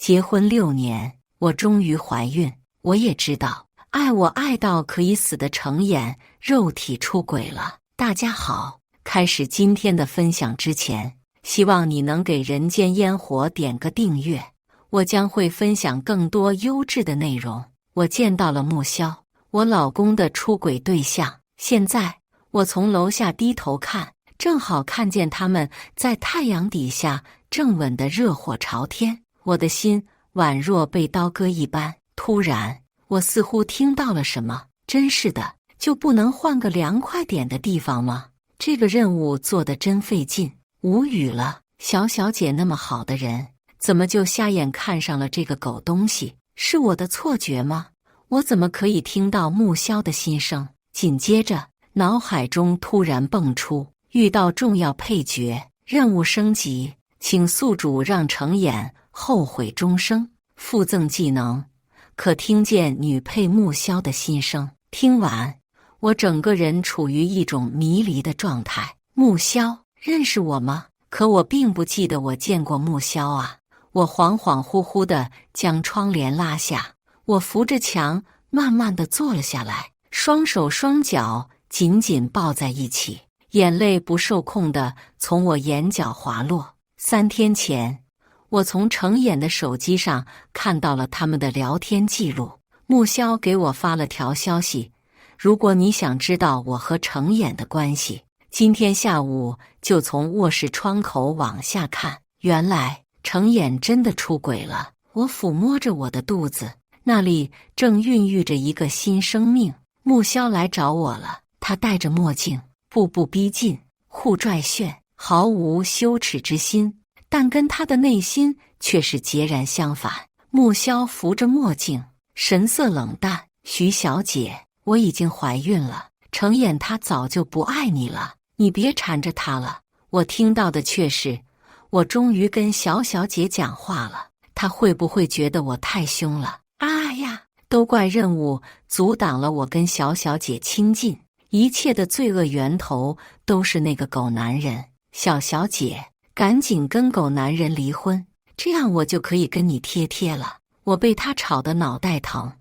结婚6年，我终于怀孕。我也知道，爱我爱到可以死的程衍肉体出轨了。大家好，开始今天的分享之前，希望你能给人间烟火点个订阅，我将会分享更多优质的内容。我见到了穆萧，我老公的出轨对象。现在我从楼下低头看，正好看见他们在太阳底下正吻得热火朝天，我的心宛若被刀割一般。突然，我似乎听到了什么，真是的，就不能换个凉快点的地方吗？这个任务做得真费劲，无语了。小小姐那么好的人，怎么就瞎眼看上了这个狗东西？是我的错觉吗？我怎么可以听到穆萧的心声？紧接着，脑海中突然蹦出遇到重要配角，任务升级，请宿主让程衍后悔终生，附赠技能。可听见女配穆萧的心声。听完，我整个人处于一种迷离的状态。穆萧认识我吗？可我并不记得我见过穆萧啊。我恍恍惚惚地将窗帘拉下，我扶着墙慢慢地坐了下来，双手双脚紧紧抱在一起，眼泪不受控地从我眼角滑落。3天前，我从程衍的手机上看到了他们的聊天记录。穆萧给我发了条消息，如果你想知道我和程衍的关系，今天下午就从卧室窗口往下看。原来程衍真的出轨了。我抚摸着我的肚子，那里正孕育着一个新生命。穆萧来找我了，他戴着墨镜，步步逼近，酷拽炫，毫无羞耻之心，但跟他的内心却是截然相反。穆萧扶着墨镜，神色冷淡。徐小姐，我已经怀孕了，程衍他早就不爱你了，你别缠着他了。我听到的却是，我终于跟小小姐讲话了，她会不会觉得我太凶了？啊呀，都怪任务阻挡了我跟小小姐亲近，一切的罪恶源头都是那个狗男人。小小姐，赶紧跟狗男人离婚，这样我就可以跟你贴贴了。我被他吵得脑袋疼，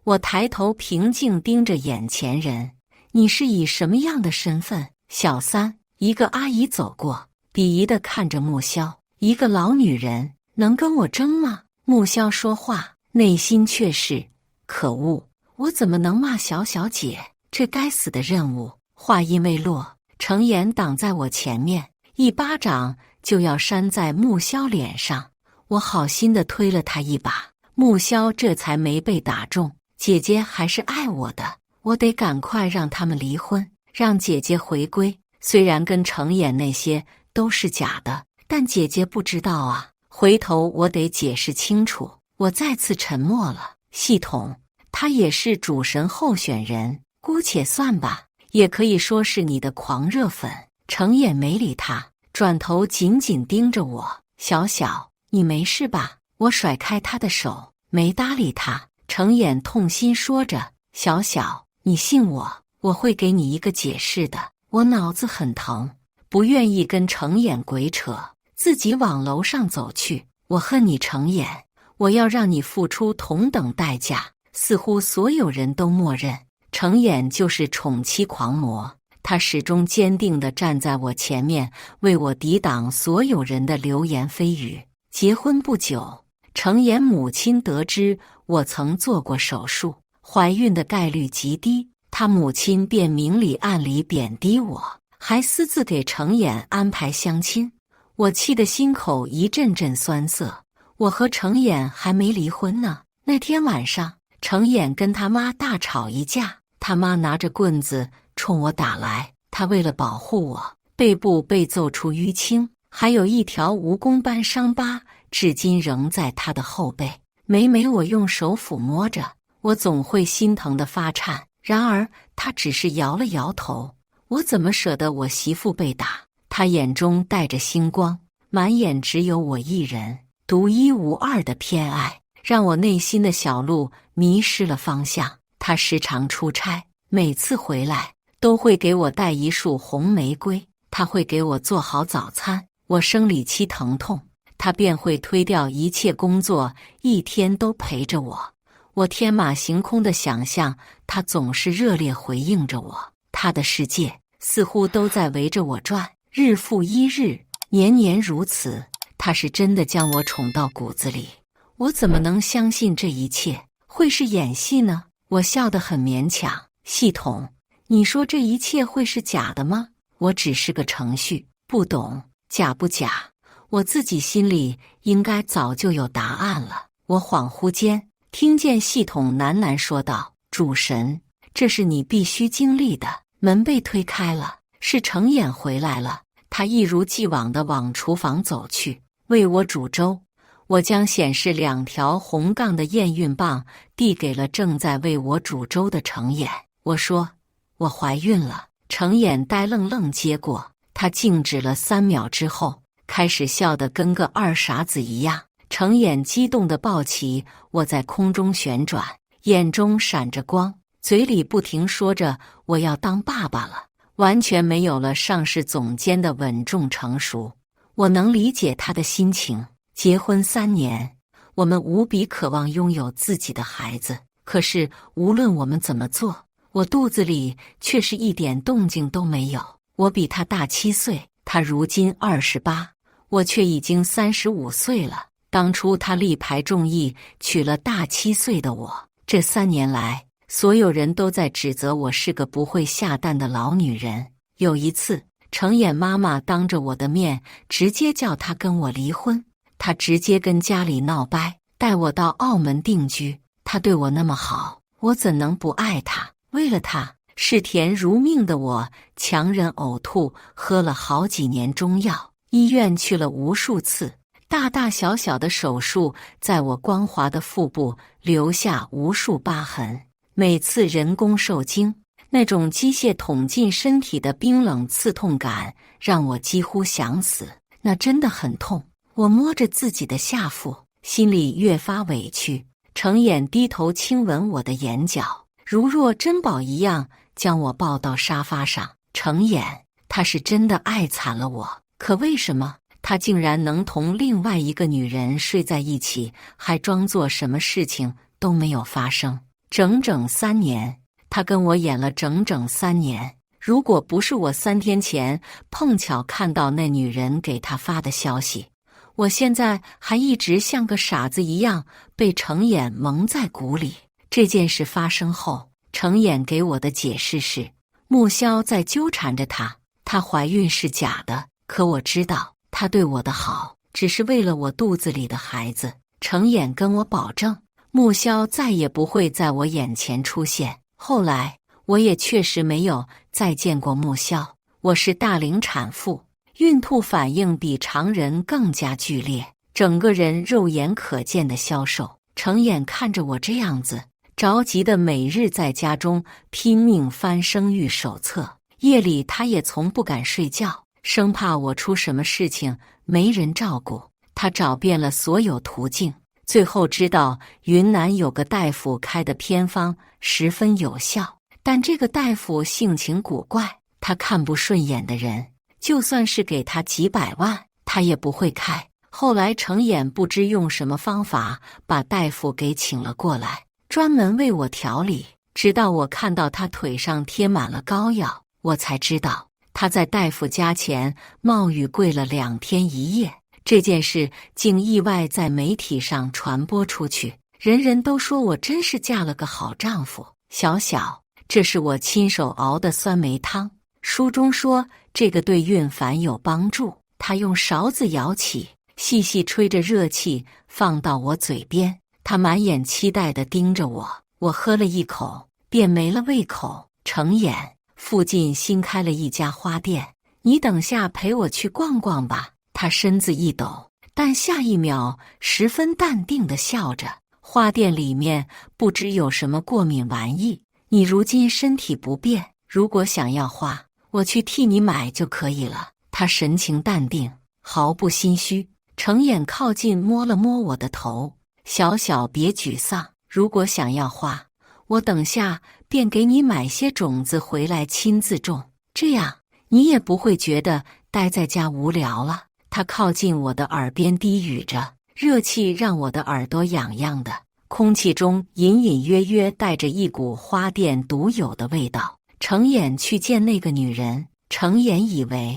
我抬头平静盯着眼前人。你是以什么样的身份？小三。一个阿姨走过，鄙夷地看着穆萧，一个老女人能跟我争吗？穆萧说话，内心却是可恶，我怎么能骂小小姐？这该死的任务。话音未落，程衍挡在我前面，一巴掌就要扇在穆萧脸上。我好心地推了他一把，穆萧这才没被打中。姐姐还是爱我的，我得赶快让他们离婚，让姐姐回归。虽然跟程衍那些都是假的，但姐姐不知道啊，回头我得解释清楚。我再次沉默了。系统，他也是主神候选人，姑且算吧，也可以说是你的狂热粉。程衍没理他，转头紧紧盯着我。小小，你没事吧？我甩开他的手，没搭理他。程衍痛心说着，小小，你信我，我会给你一个解释的。我脑子很疼，不愿意跟程衍鬼扯，自己往楼上走去。我恨你程衍，我要让你付出同等代价。似乎所有人都默认程衍就是宠妻狂魔，他始终坚定地站在我前面，为我抵挡所有人的流言蜚语。结婚不久，程衍母亲得知我曾做过手术，怀孕的概率极低，他母亲便明里暗里贬低我，还私自给程衍安排相亲。我气得心口一阵阵酸涩。我和程衍还没离婚呢。那天晚上，程衍跟他妈大吵一架，他妈拿着棍子冲我打来。他为了保护我，背部被揍出淤青，还有一条蜈蚣般伤疤，至今仍在他的后背。每每我用手抚摸着，我总会心疼得发颤。然而他只是摇了摇头。我怎么舍得我媳妇被打？他眼中带着星光，满眼只有我一人，独一无二的偏爱，让我内心的小鹿迷失了方向。他时常出差，每次回来都会给我带一束红玫瑰。他会给我做好早餐。我生理期疼痛，他便会推掉一切工作，一天都陪着我。我天马行空的想象，他总是热烈回应着我。他的世界似乎都在围着我转，日复一日，年年如此。他是真的将我宠到骨子里，我怎么能相信这一切会是演戏呢？我笑得很勉强。系统，你说这一切会是假的吗？我只是个程序，不懂假不假，我自己心里应该早就有答案了。我恍惚间听见系统喃喃说道：“主神，这是你必须经历的。”门被推开了，是程眼回来了。他一如既往地往厨房走去，为我煮粥。我将显示2条红杠的验孕棒递给了正在为我煮粥的程眼。我说：“我怀孕了。”程眼呆愣愣接过，他静止了3秒之后，开始笑得跟个二傻子一样。程眼激动地抱起我，在空中旋转，眼中闪着光，嘴里不停说着：“我要当爸爸了。”完全没有了上市总监的稳重成熟。我能理解他的心情。结婚3年，我们无比渴望拥有自己的孩子，可是无论我们怎么做，我肚子里却是一点动静都没有。我比他大7岁，他如今28，我却已经35岁了。当初他力排众议娶了大7岁的我，这3年来，所有人都在指责我是个不会下蛋的老女人。有一次，程眼妈妈当着我的面直接叫他跟我离婚，他直接跟家里闹掰，带我到澳门定居。他对我那么好，我怎能不爱他？为了他，视甜如命的我强忍呕吐，喝了好几年中药，医院去了无数次，大大小小的手术在我光滑的腹部留下无数疤痕。每次人工受精，那种机械捅进身体的冰冷刺痛感让我几乎想死，那真的很痛。我摸着自己的下腹，心里越发委屈。程眼低头亲吻我的眼角，如若珍宝一样将我抱到沙发上。程眼，他是真的爱惨了我，可为什么他竟然能同另外一个女人睡在一起，还装作什么事情都没有发生？整整3年，他跟我演了整整3年。如果不是我3天前碰巧看到那女人给他发的消息，我现在还一直像个傻子一样被程眼蒙在鼓里。这件事发生后，程眼给我的解释是，穆萧在纠缠着她，她怀孕是假的。可我知道，她对我的好只是为了我肚子里的孩子。程眼跟我保证，穆萧再也不会在我眼前出现。后来，我也确实没有再见过穆萧。我是大龄产妇，孕吐反应比常人更加剧烈，整个人肉眼可见的消瘦。程眼看着我这样子，着急的每日在家中拼命翻生育手册，夜里他也从不敢睡觉，生怕我出什么事情没人照顾。他找遍了所有途径，最后知道云南有个大夫开的偏方十分有效，但这个大夫性情古怪，他看不顺眼的人，就算是给他几百万，他也不会开。后来程眼不知用什么方法把大夫给请了过来，专门为我调理，直到我看到他腿上贴满了膏药，我才知道他在大夫家前冒雨跪了2天1夜。这件事竟意外在媒体上传播出去，人人都说我真是嫁了个好丈夫。小小，这是我亲手熬的酸梅汤，书中说这个对孕反有帮助。他用勺子舀起，细细吹着热气放到我嘴边，他满眼期待地盯着我。我喝了一口便没了胃口。程眼，附近新开了一家花店，你等下陪我去逛逛吧。他身子一抖，但下一秒十分淡定地笑着。花店里面不知有什么过敏玩意，你如今身体不便，如果想要花，我去替你买就可以了。他神情淡定，毫不心虚。程眼靠近摸了摸我的头，小小别沮丧，如果想要花，我等下便给你买些种子回来亲自种，这样你也不会觉得待在家无聊了。他靠近我的耳边低语着，热气让我的耳朵痒痒的，空气中隐隐约约带着一股花店独有的味道。程眼去见那个女人，程眼以为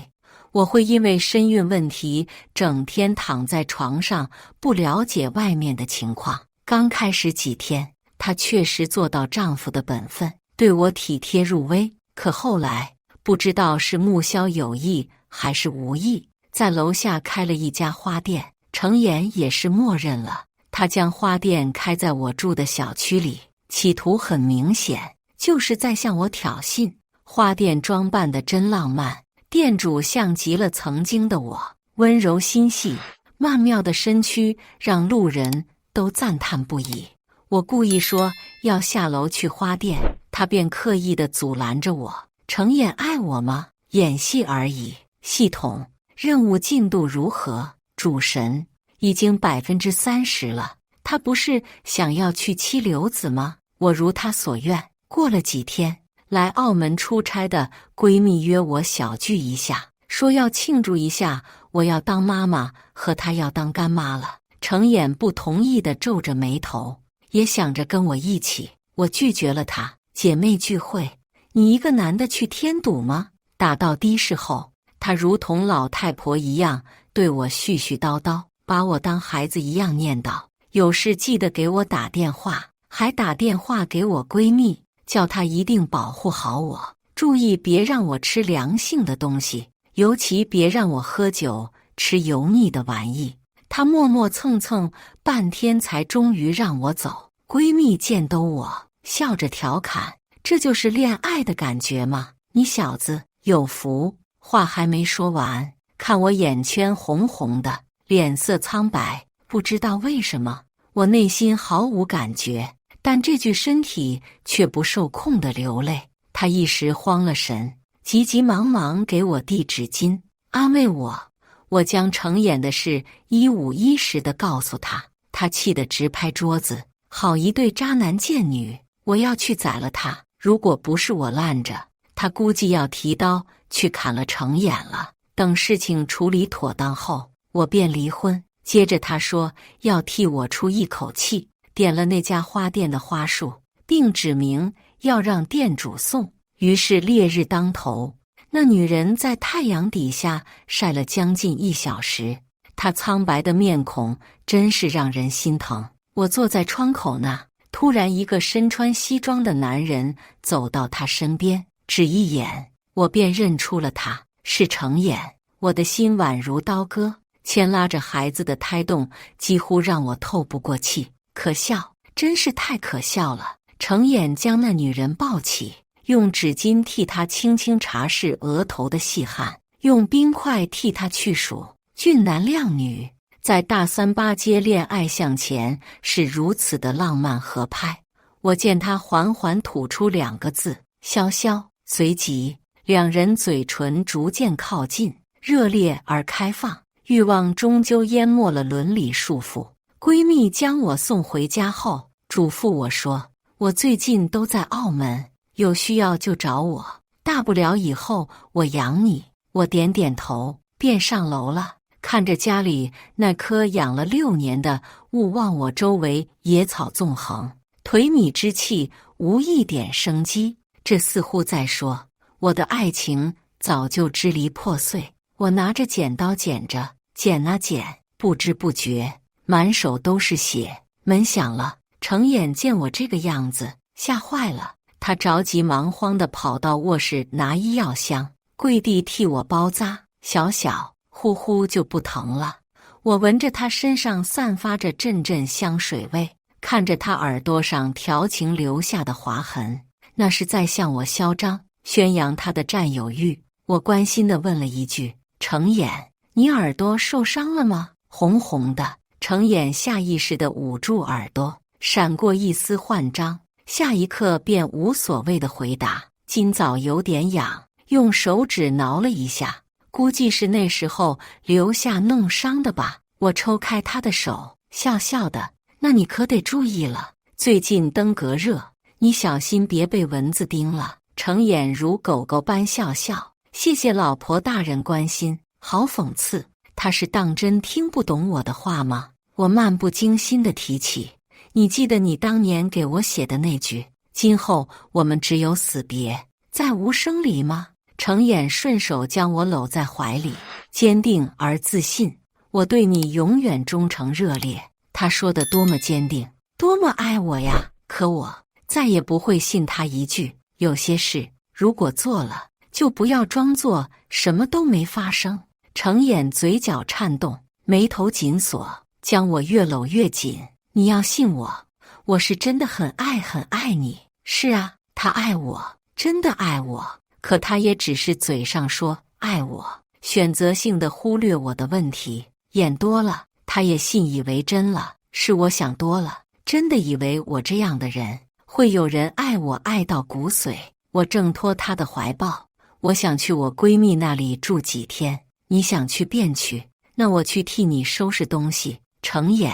我会因为身孕问题整天躺在床上，不了解外面的情况。刚开始几天，她确实做到丈夫的本分，对我体贴入微。可后来，不知道是穆萧有意还是无意，在楼下开了一家花店。程眼也是默认了，他将花店开在我住的小区里，企图很明显，就是在向我挑衅。花店装扮得真浪漫，店主像极了曾经的我，温柔心细，曼妙的身躯让路人都赞叹不已。我故意说要下楼去花店，他便刻意地阻拦着我。程眼爱我吗？演戏而已。系统任务进度如何？主神已经30%了。他不是想要去妻留子吗？我如他所愿。过了几天，来澳门出差的闺蜜约我小聚一下，说要庆祝一下我要当妈妈和她要当干妈了。程眼不同意地皱着眉头，也想着跟我一起。我拒绝了她。姐妹聚会，你一个男的去添堵吗？打到的士后，她如同老太婆一样对我絮絮叨叨，把我当孩子一样念叨。有事记得给我打电话，还打电话给我闺蜜，叫她一定保护好我，注意别让我吃凉性的东西，尤其别让我喝酒，吃油腻的玩意。她磨磨蹭蹭半天才终于让我走。闺蜜见兜我，笑着调侃：这就是恋爱的感觉吗？你小子有福。话还没说完，看我眼圈红红的，脸色苍白，不知道为什么，我内心毫无感觉，但这具身体却不受控的流泪。他一时慌了神，急急忙忙给我递纸巾，安慰我。我将程眼的事一五一十地告诉他，他气得直拍桌子：好一对渣男贱女！我要去宰了他！如果不是我拦着，他估计要提刀去砍了程眼了。等事情处理妥当后，我便离婚。接着他说要替我出一口气，点了那家花店的花束，并指明要让店主送。于是烈日当头，那女人在太阳底下晒了将近1小时，她苍白的面孔真是让人心疼。我坐在窗口那，突然一个身穿西装的男人走到她身边，只一眼，我便认出了他，是程眼。我的心宛如刀割，牵拉着孩子的胎动几乎让我透不过气。可笑，真是太可笑了。程眼将那女人抱起，用纸巾替她轻轻擦拭额头的细汗，用冰块替她去暑。俊男靓女在大三巴街恋爱向前是如此的浪漫合拍。我见他缓缓吐出2个字：潇潇。随即两人嘴唇逐渐靠近，热烈而开放，欲望终究淹没了伦理束缚。闺蜜将我送回家后，嘱咐我说：我最近都在澳门，有需要就找我，大不了以后我养你。我点点头，便上楼了。看着家里那棵养了6年的勿忘我，周围野草纵横，颓靡之气无一点生机，这似乎在说我的爱情早就支离破碎。我拿着剪刀剪着，剪啊剪，不知不觉满手都是血。门响了，程眼见我这个样子，吓坏了，他着急忙慌地跑到卧室拿医药箱，跪地替我包扎。小小呼呼就不疼了。我闻着他身上散发着阵阵香水味，看着他耳朵上调情留下的划痕，那是在向我嚣张，宣扬他的占有欲。我关心地问了一句：程眼，你耳朵受伤了吗？红红的。程眼下意识地捂住耳朵，闪过一丝慌张，下一刻便无所谓地回答：今早有点痒，用手指挠了一下，估计是那时候留下弄伤的吧。我抽开他的手，笑笑的：那你可得注意了，最近登革热，你小心别被蚊子叮了。程眼如狗狗般笑笑：谢谢老婆大人关心。好讽刺，他是当真听不懂我的话吗？我漫不经心地提起，你记得你当年给我写的那句今后我们只有死别，再无生离吗？程眼顺手将我搂在怀里，坚定而自信，我对你永远忠诚热烈。他说的多么坚定，多么爱我呀！可我再也不会信他一句。有些事如果做了，就不要装作什么都没发生。程眼嘴角颤动，眉头紧锁，将我越搂越紧。你要信我，我是真的很爱很爱你。是啊，他爱我，真的爱我，可他也只是嘴上说爱我，选择性的忽略我的问题。演多了，他也信以为真了。是我想多了，真的以为我这样的人会有人爱我爱到骨髓。我挣脱他的怀抱，我想去我闺蜜那里住几天。你想去便去，那我去替你收拾东西。程眼，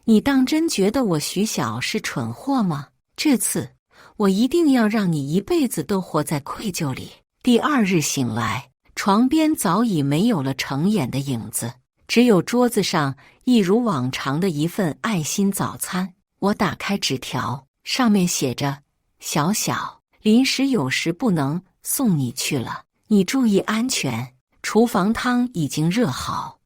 你当真觉得我徐晓是蠢货吗？这次我一定要让你一辈子都活在愧疚里。第二日醒来，床边早已没有了程眼的影子，只有桌子上一如往常的一份爱心早餐。我打开纸条，上面写着：小小，临时有事不能送你去了，你注意安全。厨房汤已经热好，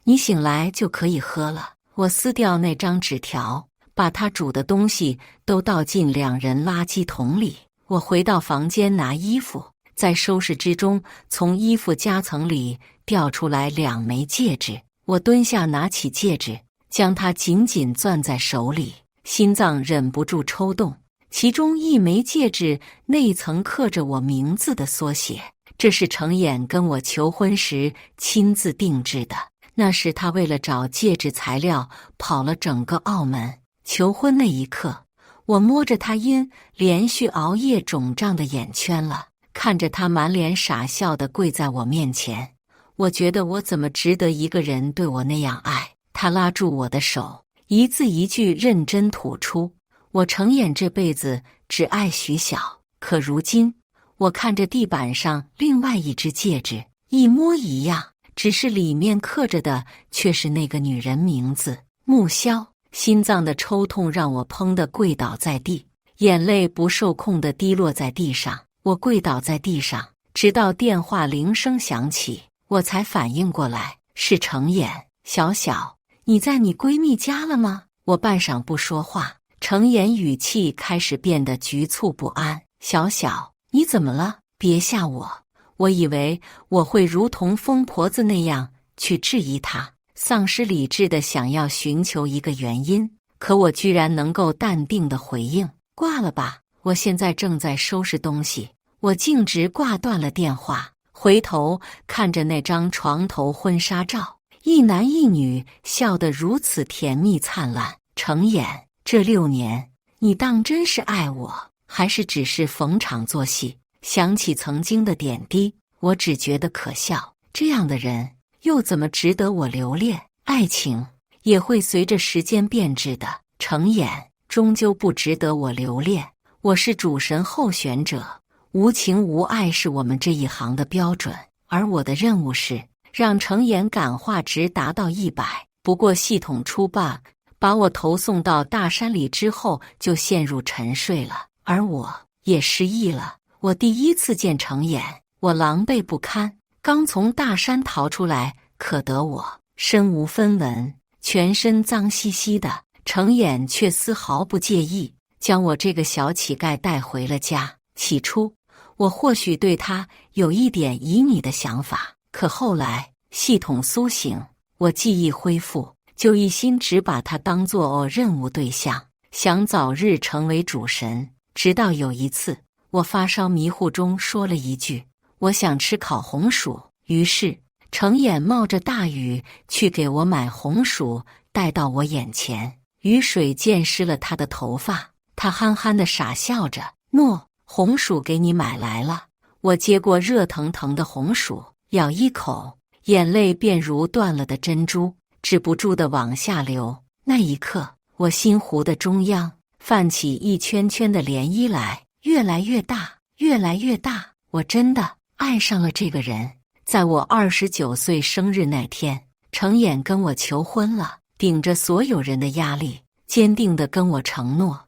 你醒来就可以喝了。我撕掉那张纸条，把他煮的东西都倒进两人垃圾桶里。我回到房间拿衣服，在收拾之中，从衣服夹层里掉出来2枚戒指。我蹲下拿起戒指，将它紧紧攥在手里，心脏忍不住抽动。其中1枚戒指内层刻着我名字的缩写，这是程眼跟我求婚时亲自定制的。那时他为了找戒指材料跑了整个澳门。求婚那一刻，我摸着他因连续熬夜肿胀的眼圈了，看着他满脸傻笑地跪在我面前，我觉得我怎么值得一个人对我那样爱。他拉住我的手，一字一句认真吐出，我程眼这辈子只爱徐晓。可如今我看着地板上另外一只戒指，一模一样，只是里面刻着的却是那个女人名字穆萧。心脏的抽痛让我砰地跪倒在地，眼泪不受控地滴落在地上。我跪倒在地上，直到电话铃声响起，我才反应过来是程眼。小小，你在你闺蜜家了吗？我半晌不说话，程眼语气开始变得局促不安。小小，你怎么了？别吓我！我以为我会如同疯婆子那样去质疑他，丧失理智的想要寻求一个原因，可我居然能够淡定的回应：挂了吧，我现在正在收拾东西。我径直挂断了电话，回头看着那张床头婚纱照，一男一女笑得如此甜蜜灿烂。程眼，这6年你当真是爱我，还是只是逢场作戏？想起曾经的点滴，我只觉得可笑。这样的人又怎么值得我留恋？爱情也会随着时间变质的，程眼终究不值得我留恋。我是主神候选者，无情无爱是我们这一行的标准，而我的任务是让程眼感化值达到100。不过系统出 bug， 把我投送到大山里之后就陷入沉睡了，而我也失忆了。我第一次见程眼，我狼狈不堪，刚从大山逃出来，可得我身无分文，全身脏兮兮的，程眼却丝毫不介意，将我这个小乞丐带回了家。起初我或许对他有一点旖旎的想法，可后来系统苏醒，我记忆恢复，就一心只把他当作任务对象，想早日成为主神。直到有一次，我发烧迷糊中说了一句：我想吃烤红薯。于是程眼冒着大雨去给我买红薯，带到我眼前，雨水溅湿了他的头发。他憨憨地傻笑着：喏，红薯给你买来了。我接过热腾腾的红薯，咬一口，眼泪便如断了的珍珠，止不住地往下流。那一刻，我心湖的中央泛起一圈圈的涟漪来，越来越大，越来越大。我真的爱上了这个人，在我29岁生日那天，程衍跟我求婚了，顶着所有人的压力，坚定地跟我承诺，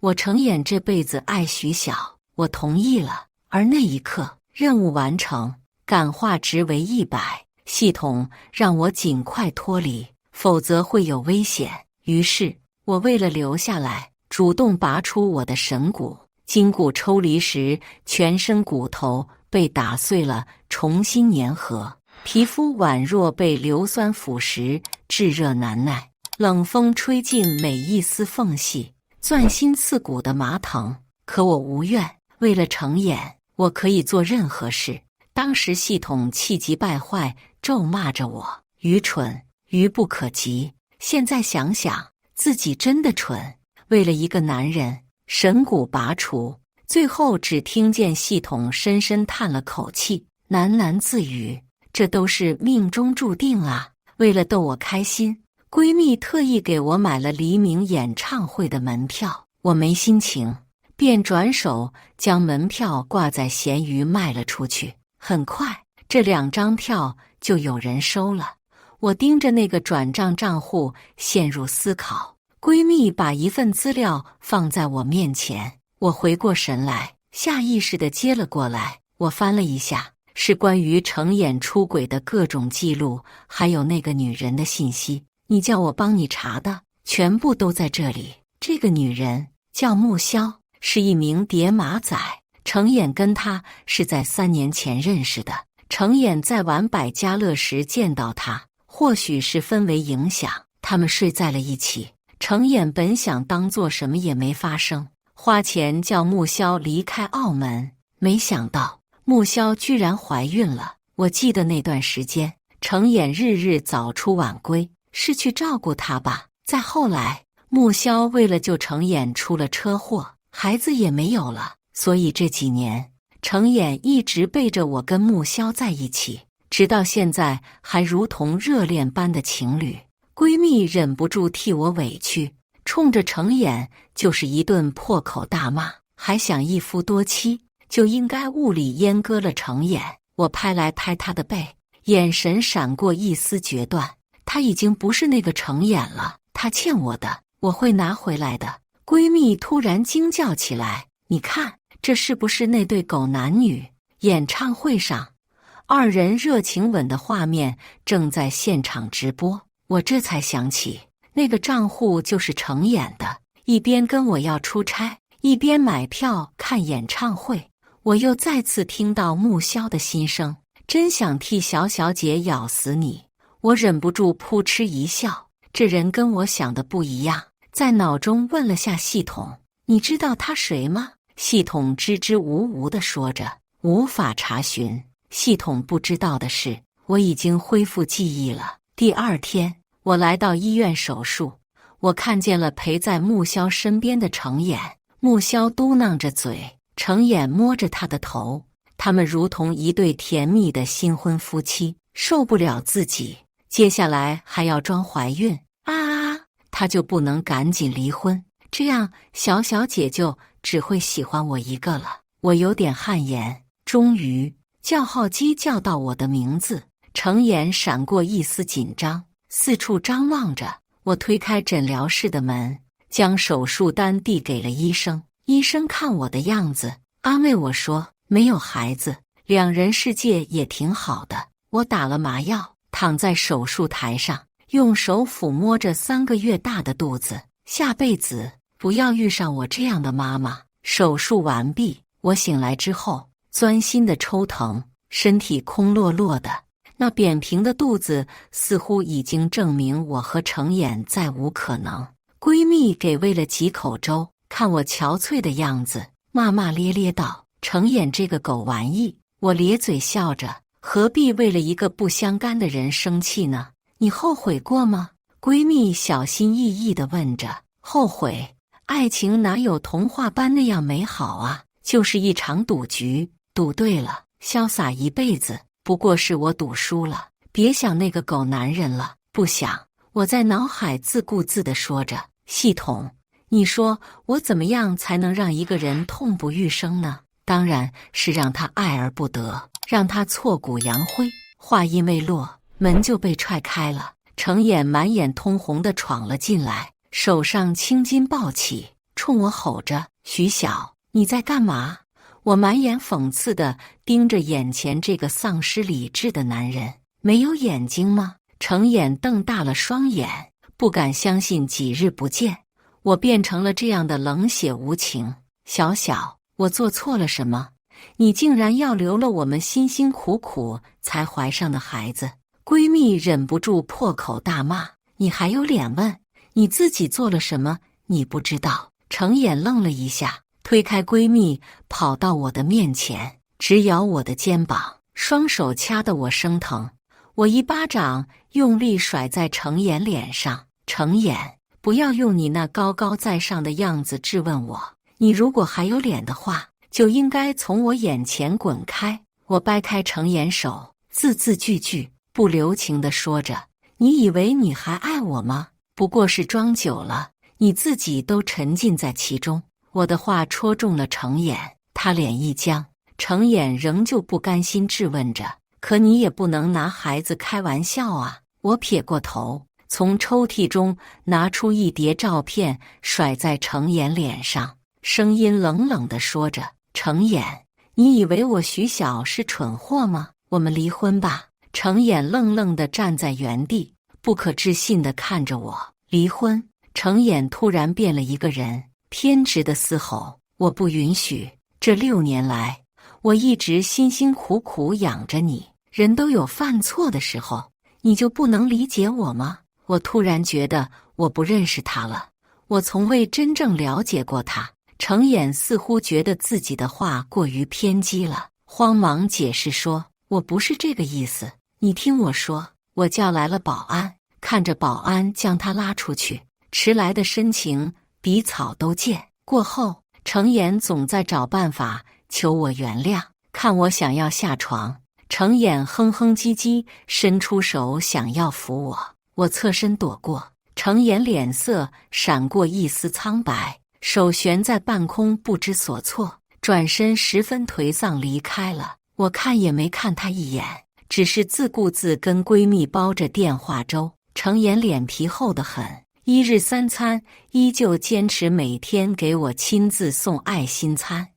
我程衍这辈子爱徐晓。我同意了。而那一刻，任务完成，感化值为100，系统让我尽快脱离，否则会有危险。于是，我为了留下来，主动拔出我的神骨。筋骨抽离时，全身骨头被打碎了，重新粘合，皮肤宛若被硫酸腐蚀，炙热难耐。冷风吹进每一丝缝隙，钻心刺骨的麻疼。可我无怨，为了程衍，我可以做任何事。当时系统气急败坏，咒骂着我愚蠢、愚不可及。现在想想，自己真的蠢。为了一个男人，神骨拔除，最后只听见系统深深叹了口气，喃喃自语：这都是命中注定啊。为了逗我开心，闺蜜特意给我买了黎明演唱会的门票，我没心情，便转手将门票挂在闲鱼卖了出去。很快，这2张票就有人收了。我盯着那个转账账户，陷入思考。闺蜜把一份资料放在我面前，我回过神来，下意识地接了过来。我翻了一下，是关于程衍出轨的各种记录，还有那个女人的信息。你叫我帮你查的，全部都在这里。这个女人叫穆萧，是一名叠马仔。程衍跟她是在3年前认识的。程衍在玩百家乐时见到她，或许是氛围影响，他们睡在了一起。程衍本想当做什么也没发生，花钱叫穆萧离开澳门，没想到穆萧居然怀孕了。我记得那段时间，程衍日日早出晚归，是去照顾她吧。再后来，穆萧为了救程衍出了车祸，孩子也没有了。所以这几年，程衍一直背着我跟穆萧在一起，直到现在还如同热恋般的情侣。闺蜜忍不住替我委屈，冲着程衍就是一顿破口大骂，还想一夫多妻，就应该物理阉割了程衍。我拍来拍她的背，眼神闪过一丝决断。他已经不是那个程衍了，他欠我的，我会拿回来的。闺蜜突然惊叫起来，你看，这是不是那对狗男女？演唱会上2人热情吻的画面正在现场直播。我这才想起，那个账户就是程衍的，一边跟我要出差，一边买票看演唱会。我又再次听到穆萧的心声，真想替小小姐咬死你。我忍不住扑哧一笑，这人跟我想的不一样。在脑中问了下系统，你知道他谁吗？系统支支吾吾地说着，无法查询。系统不知道的是，我已经恢复记忆了。第2天，我来到医院手术，我看见了陪在穆萧身边的程衍。穆萧嘟囔着嘴，程衍摸着他的头，他们如同一对甜蜜的新婚夫妻。受不了自己，接下来还要装怀孕他就不能赶紧离婚，这样小小姐就只会喜欢我一个了。我有点汗颜。终于，叫号机叫到我的名字，程衍闪过一丝紧张，四处张望着。我推开诊疗室的门，将手术单递给了医生。医生看我的样子，安慰我说没有孩子，2人世界也挺好的。我打了麻药，躺在手术台上，用手抚摸着3个月大的肚子。下辈子不要遇上我这样的妈妈。手术完毕，我醒来之后，钻心的抽疼，身体空落落的。那扁平的肚子似乎已经证明我和程衍再无可能。闺蜜给喂了几口粥，看我憔悴的样子，骂骂咧咧道：“程衍这个狗玩意。”我咧嘴笑着，何必为了一个不相干的人生气呢？你后悔过吗？闺蜜小心翼翼地问着。后悔？爱情哪有童话般那样美好啊？就是一场赌局，赌对了，潇洒一辈子。不过是我赌输了，别想那个狗男人了。不想，我在脑海自顾自地说着。系统，你说我怎么样才能让一个人痛不欲生呢？当然是让他爱而不得，让他挫骨扬灰。话音未落，门就被踹开了，程眼满眼通红地闯了进来，手上青筋暴起，冲我吼着：“徐晓，你在干嘛？”我满眼讽刺地盯着眼前这个丧失理智的男人。没有眼睛吗？程眼瞪大了双眼，不敢相信几日不见，我变成了这样的冷血无情。小小，我做错了什么？你竟然要留了我们辛辛苦苦才怀上的孩子？闺蜜忍不住破口大骂：“你还有脸问？你自己做了什么？你不知道？”程眼愣了一下，推开闺蜜，跑到我的面前，直咬我的肩膀，双手掐得我生疼。我一巴掌用力甩在程眼脸上：“程眼，不要用你那高高在上的样子质问我，你如果还有脸的话，就应该从我眼前滚开。”我掰开程眼手，字字句句不留情地说着：“你以为你还爱我吗？不过是装久了，你自己都沉浸在其中。”我的话戳中了程眼，他脸一僵。程眼仍旧不甘心质问着：“可你也不能拿孩子开玩笑啊！”我撇过头，从抽屉中拿出一叠照片，甩在程眼脸上，声音冷冷地说着：“程眼，你以为我徐晓是蠢货吗？我们离婚吧！”程眼愣愣地站在原地，不可置信地看着我。离婚？程眼突然变了一个人，偏执地嘶吼：“我不允许！这6年来，我一直辛辛苦苦养着你，人都有犯错的时候，你就不能理解我吗？”我突然觉得我不认识他了，我从未真正了解过他。程眼似乎觉得自己的话过于偏激了，慌忙解释说：“我不是这个意思，你听我说。”我叫来了保安，看着保安将他拉出去，迟来的深情比草都贱。过后，程眼总在找办法求我原谅，看我想要下床，程眼哼哼唧唧伸出手想要扶我，我侧身躲过，程眼脸色闪过一丝苍白，手悬在半空不知所措，转身十分颓丧离开了。我看也没看他一眼，只是自顾自跟闺蜜煲着电话粥。程眼脸皮厚得很，1日3餐依旧坚持每天给我亲自送爱心餐，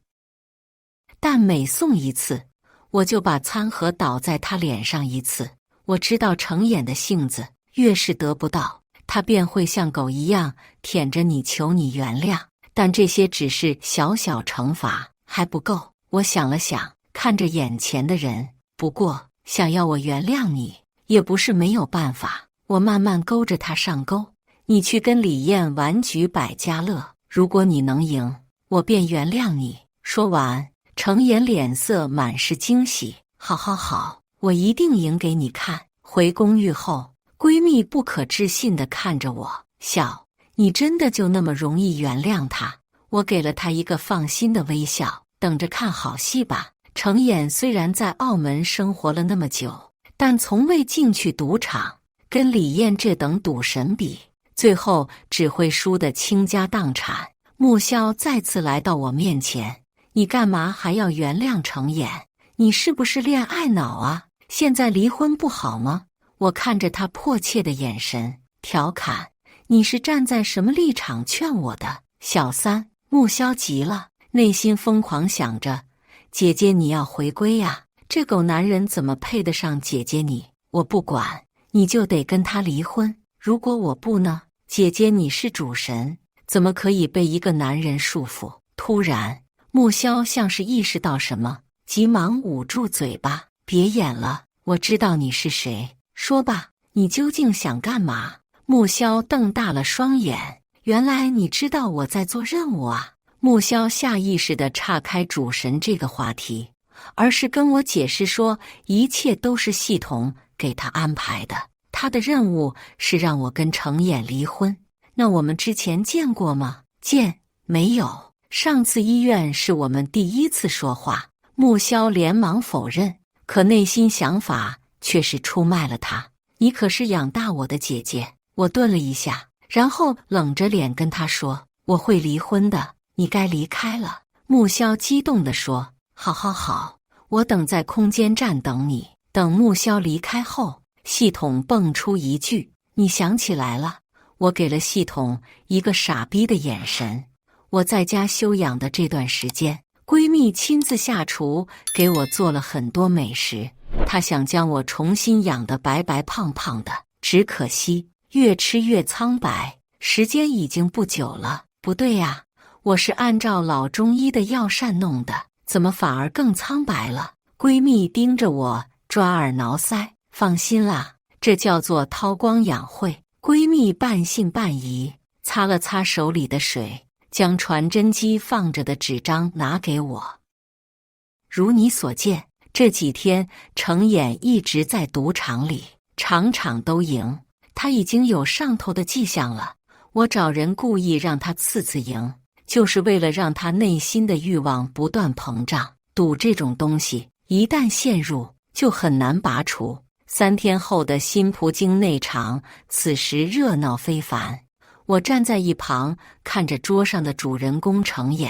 但每送一次，我就把餐盒倒在他脸上一次。我知道程眼的性子，越是得不到，他便会像狗一样舔着你求你原谅，但这些只是小小惩罚，还不够。我想了想，看着眼前的人，不过想要我原谅你，也不是没有办法。我慢慢勾着他上钩：“你去跟李艳玩局百家乐，如果你能赢，我便原谅你。”说完，程眼脸色满是惊喜：“好好好，我一定赢给你看。”回公寓后，闺蜜不可置信地看着我，笑：“你真的就那么容易原谅他？”我给了她一个放心的微笑：“等着看好戏吧。”程眼虽然在澳门生活了那么久，但从未进去赌场，跟李艳这等赌神比，最后只会输得倾家荡产。穆萧再次来到我面前：“你干嘛还要原谅程眼？你是不是恋爱脑啊？现在离婚不好吗？”我看着他迫切的眼神，调侃：“你是站在什么立场劝我的？”小三。穆萧急了，内心疯狂想着：姐姐你要回归呀，这狗男人怎么配得上姐姐你？我不管，你就得跟他离婚。如果我不呢？姐姐你是主神，怎么可以被一个男人束缚？突然，穆萧像是意识到什么，急忙捂住嘴巴：“别演了，我知道你是谁，说吧，你究竟想干嘛？”穆萧瞪大了双眼：“原来你知道我在做任务啊！”穆萧下意识地岔开主神这个话题，而是跟我解释说，一切都是系统给他安排的。他的任务是让我跟程眼离婚。那我们之前见过吗？没有。上次医院是我们第一次说话。穆萧连忙否认，可内心想法却是出卖了他。你可是养大我的姐姐。我顿了一下，然后冷着脸跟他说：“我会离婚的。你该离开了。”穆萧激动地说：“好好好，我等在空间站等你。”等穆萧离开后，系统蹦出一句：“你想起来了。”我给了系统一个傻逼的眼神。我在家休养的这段时间，闺蜜亲自下厨给我做了很多美食，她想将我重新养得白白胖胖的，只可惜越吃越苍白。时间已经不久了，不对呀，我是按照老中医的药膳弄的，怎么反而更苍白了？闺蜜盯着我，抓耳挠腮。放心啦，这叫做韬光养晦。闺蜜半信半疑，擦了擦手里的水，将传真机放着的纸张拿给我。如你所见，这几天程衍一直在赌场里，场场都赢，他已经有上头的迹象了。我找人故意让他次次赢，就是为了让他内心的欲望不断膨胀。赌这种东西，一旦陷入，就很难拔除。3天后的新葡京内场，此时热闹非凡。我站在一旁，看着桌上的主人公程衍，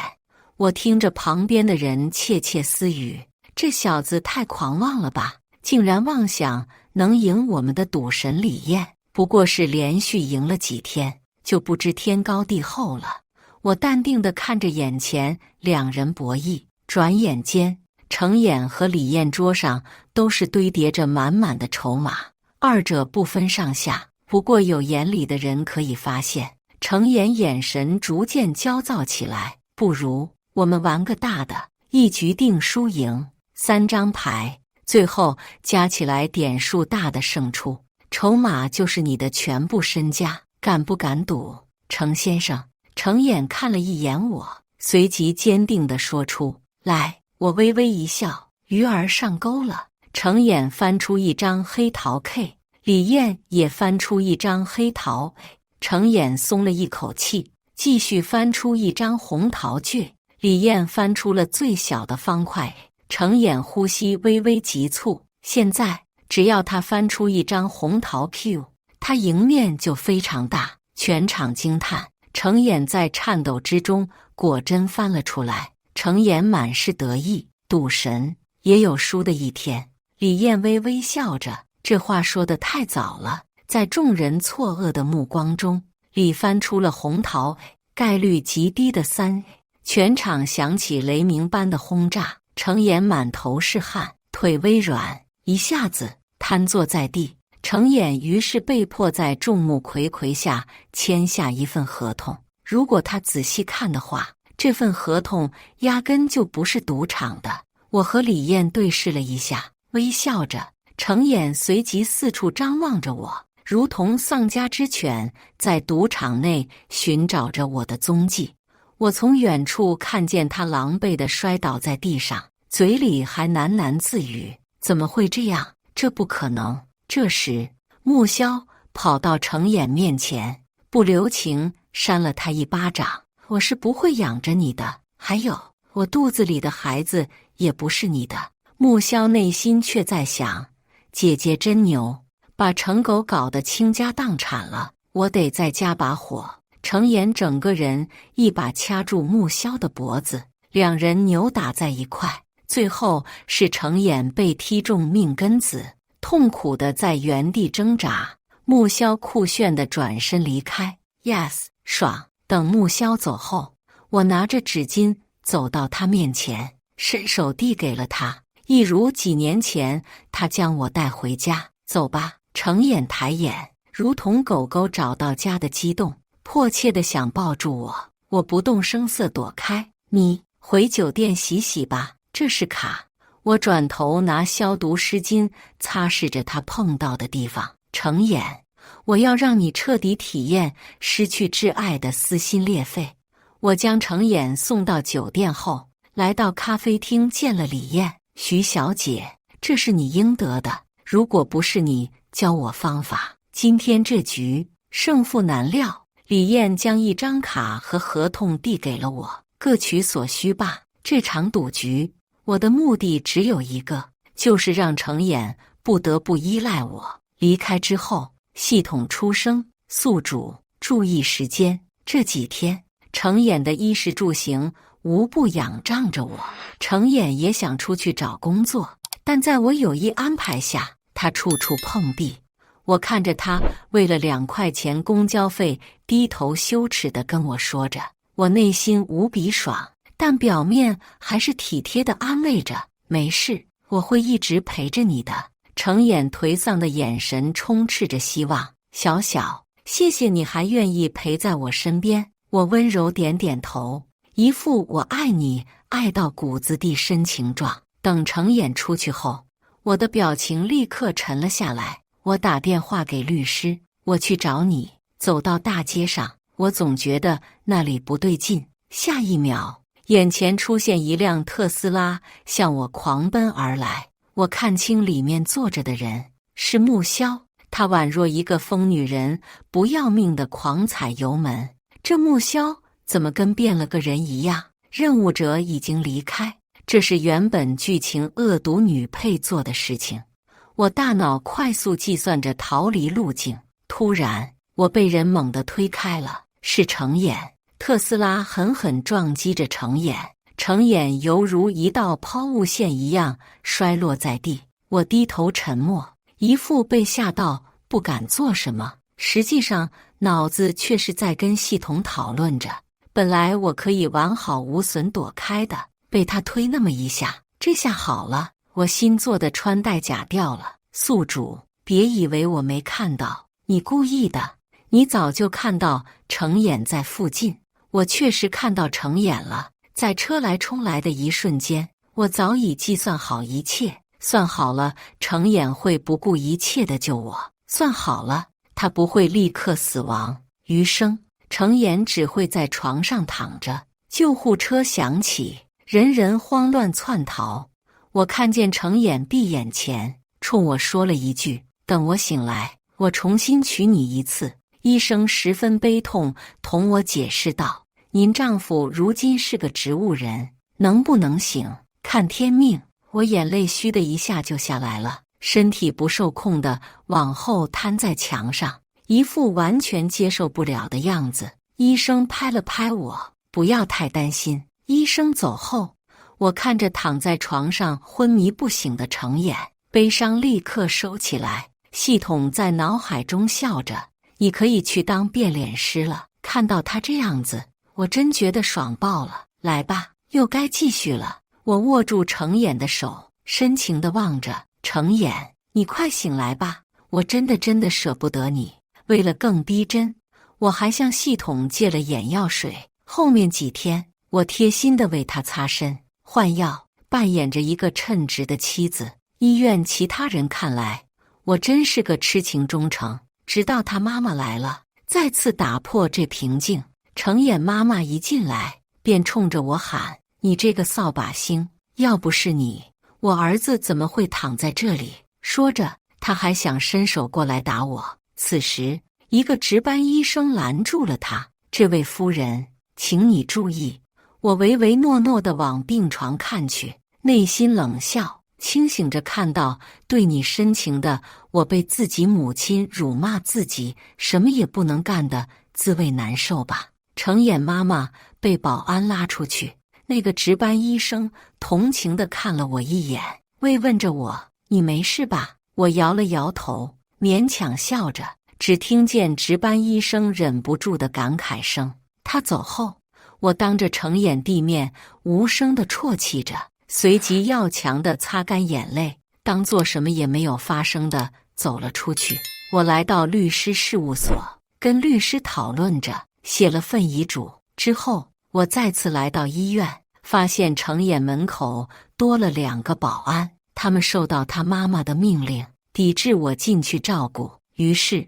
我听着旁边的人窃窃私语：这小子太狂妄了吧，竟然妄想能赢我们的赌神李艳。不过是连续赢了几天，就不知天高地厚了。我淡定地看着眼前两人博弈，转眼间程衍和李艳桌上都是堆叠着满满的筹码，二者不分上下。不过有眼里的人可以发现，程衍眼神逐渐焦躁起来。不如我们玩个大的，一局定输赢，3张牌，最后加起来点数大的胜出，筹码就是你的全部身家，敢不敢赌？程先生。程衍看了一眼我，随即坚定地说出来。我微微一笑，鱼儿上钩了。程衍翻出一张黑桃 K， 李艳也翻出一张黑桃 A。 程衍松了一口气，继续翻出一张红桃 J。 李艳翻出了最小的方块 A。 程衍呼吸微微急促，现在只要他翻出一张红桃 Q， 他赢面就非常大。全场惊叹。程衍在颤抖之中果真翻了出来。程衍满是得意，赌神也有输的一天。李艳微微笑着，这话说得太早了。在众人错愕的目光中，李翻出了红桃 A， 概率极低的3A。 全场响起雷鸣般的轰炸，程衍满头是汗，腿微软，一下子瘫坐在地。程衍于是被迫在众目睽睽下签下一份合同。如果他仔细看的话，这份合同压根就不是赌场的。我和李艳对视了一下，微笑着。程衍随即四处张望着我，如同丧家之犬在赌场内寻找着我的踪迹。我从远处看见他狼狈地摔倒在地上，嘴里还喃喃自语：怎么会这样？这不可能。这时穆萧跑到程衍面前，不留情扇了他一巴掌。我是不会养着你的，还有我肚子里的孩子也不是你的。穆萧内心却在想，姐姐真牛，把程狗搞得倾家荡产了，我得再加把火。程衍整个人一把掐住穆萧的脖子，两人扭打在一块，最后是程衍被踢中命根子，痛苦地在原地挣扎。穆萧酷炫地转身离开。 Yes， 爽。等穆萧走后，我拿着纸巾走到他面前，伸手递给了他，一如几年前他将我带回家。走吧。程衍抬眼，如同狗狗找到家的激动，迫切地想抱住我。我不动声色躲开。你回酒店洗洗吧，这是卡。我转头拿消毒湿巾擦拭着他碰到的地方。程衍，我要让你彻底体验失去挚爱的撕心裂肺。我将程衍送到酒店后，来到咖啡厅见了李艳。徐小姐，这是你应得的，如果不是你教我方法，今天这局胜负难料。李艳将一张卡和合同递给了我，各取所需吧。这场赌局，我的目的只有一个，就是让程衍不得不依赖我。离开之后，系统出声：宿主注意时间。这几天程衍的衣食住行无不仰仗着我。程衍也想出去找工作，但在我有意安排下，他处处碰壁。我看着他为了2块钱公交费低头羞耻地跟我说着，我内心无比爽，但表面还是体贴地安慰着：没事，我会一直陪着你的。程眼颓丧的眼神充斥着希望。小小，谢谢你还愿意陪在我身边。我温柔点点头，一副我爱你爱到骨子的深情状。等程眼出去后，我的表情立刻沉了下来。我打电话给律师，我去找你。走到大街上，我总觉得那里不对劲。下一秒，眼前出现一辆特斯拉向我狂奔而来。我看清里面坐着的人是穆萧，她宛若一个疯女人，不要命的狂踩油门。这穆萧怎么跟变了个人一样？任务者已经离开，这是原本剧情恶毒女配做的事情。我大脑快速计算着逃离路径，突然我被人猛地推开了，是程眼。特斯拉狠狠撞击着程眼，程眼犹如一道抛物线一样摔落在地。我低头沉默，一副被吓到不敢做什么，实际上脑子却是在跟系统讨论着。本来我可以完好无损躲开的，被他推那么一下，这下好了，我新做的穿戴甲掉了。宿主，别以为我没看到，你故意的，你早就看到程眼在附近。我确实看到程眼了，在车来冲来的一瞬间，我早已计算好一切，算好了程眼会不顾一切的救我，算好了他不会立刻死亡，余生程眼只会在床上躺着。救护车响起，人人慌乱窜逃。我看见程眼闭眼前冲我说了一句：等我醒来，我重新娶你一次。医生十分悲痛，同我解释道：您丈夫如今是个植物人，能不能醒看天命。我眼泪虚的一下就下来了，身体不受控的往后瘫在墙上，一副完全接受不了的样子。医生拍了拍我，不要太担心。医生走后，我看着躺在床上昏迷不醒的程眼，悲伤立刻收起来。系统在脑海中笑着：你可以去当变脸师了。看到他这样子，我真觉得爽爆了。来吧，又该继续了。我握住程眼的手，深情地望着程眼，你快醒来吧，我真的舍不得你。为了更逼真，我还向系统借了眼药水。后面几天，我贴心地为他擦身、换药，扮演着一个称职的妻子。医院其他人看来，我真是个痴情忠诚。直到他妈妈来了，再次打破这平静。程眼妈妈一进来，便冲着我喊：你这个扫把星，要不是你，我儿子怎么会躺在这里？说着，他还想伸手过来打我。此时，一个值班医生拦住了他：这位夫人，请你注意。我唯唯诺诺地往病床看去，内心冷笑。清醒着看到对你深情的我被自己母亲辱骂自己什么也不能干的滋味难受吧。程眼妈妈被保安拉出去，那个值班医生同情地看了我一眼，慰问着我：你没事吧？我摇了摇头，勉强笑着，只听见值班医生忍不住的感慨声。他走后，我当着程眼地面无声地啜泣着，随即要强地擦干眼泪，当做什么也没有发生的走了出去。我来到律师事务所，跟律师讨论着，写了份遗嘱之后，我再次来到医院，发现程眼门口多了2个保安，他们受到他妈妈的命令，抵制我进去照顾。于是，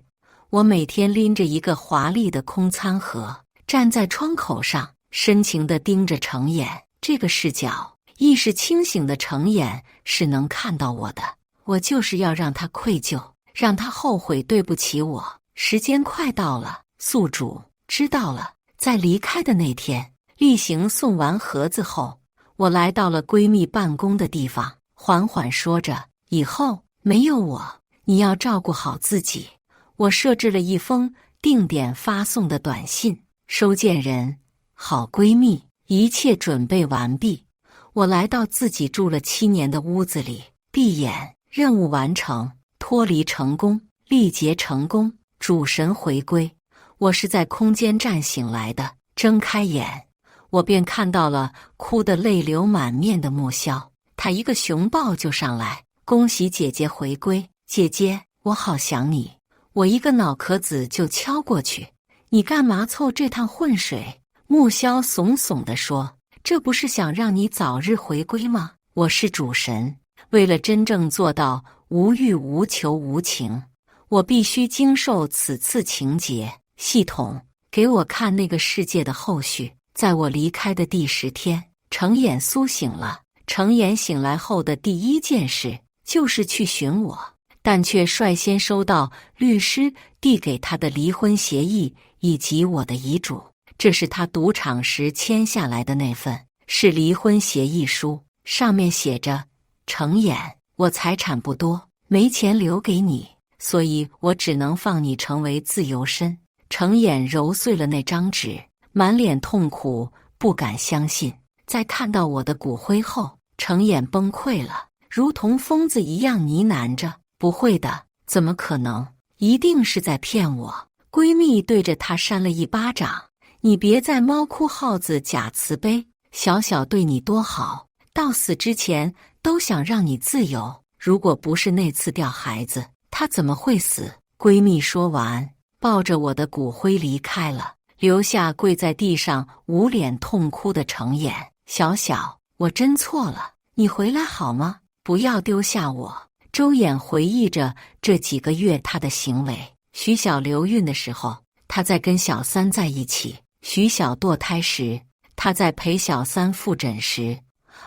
我每天拎着一个华丽的空餐盒，站在窗口上，深情地盯着程眼。这个视角，意识清醒的程眼是能看到我的，我就是要让他愧疚，让他后悔对不起我。时间快到了，宿主知道了。在离开的那天，例行送完盒子后，我来到了闺蜜办公的地方，缓缓说着：以后没有我，你要照顾好自己。我设置了一封定点发送的短信，收件人：好闺蜜，一切准备完毕。我来到自己住了7年的屋子里，闭眼，任务完成，脱离成功，历劫成功，主神回归。我是在空间站醒来的，睁开眼，我便看到了哭得泪流满面的木萧，他一个熊抱就上来，恭喜姐姐回归，姐姐，我好想你。我一个脑壳子就敲过去，你干嘛凑这趟浑水？木萧耸耸地说，这不是想让你早日回归吗？我是主神，为了真正做到无欲无求无情，我必须经受此次情劫。系统，给我看那个世界的后续。在我离开的第10天，程衍苏醒了。程衍醒来后的第一件事就是去寻我，但却率先收到律师递给他的离婚协议以及我的遗嘱。这是他赌场时签下来的那份，是离婚协议书，上面写着：程衍，我财产不多，没钱留给你，所以我只能放你成为自由身。程衍揉碎了那张纸，满脸痛苦，不敢相信。在看到我的骨灰后，程衍崩溃了，如同疯子一样呢喃着：不会的，怎么可能？一定是在骗我。闺蜜对着他扇了一巴掌：你别再猫哭耗子假慈悲，小小对你多好，到死之前都想让你自由，如果不是那次掉孩子，他怎么会死？闺蜜说完，抱着我的骨灰离开了，留下跪在地上捂脸痛哭的程衍。小小，我真错了，你回来好吗？不要丢下我。周衍回忆着这几个月他的行为。徐小留孕的时候，他在跟小三在一起；徐小堕胎时，他在陪小三复诊时；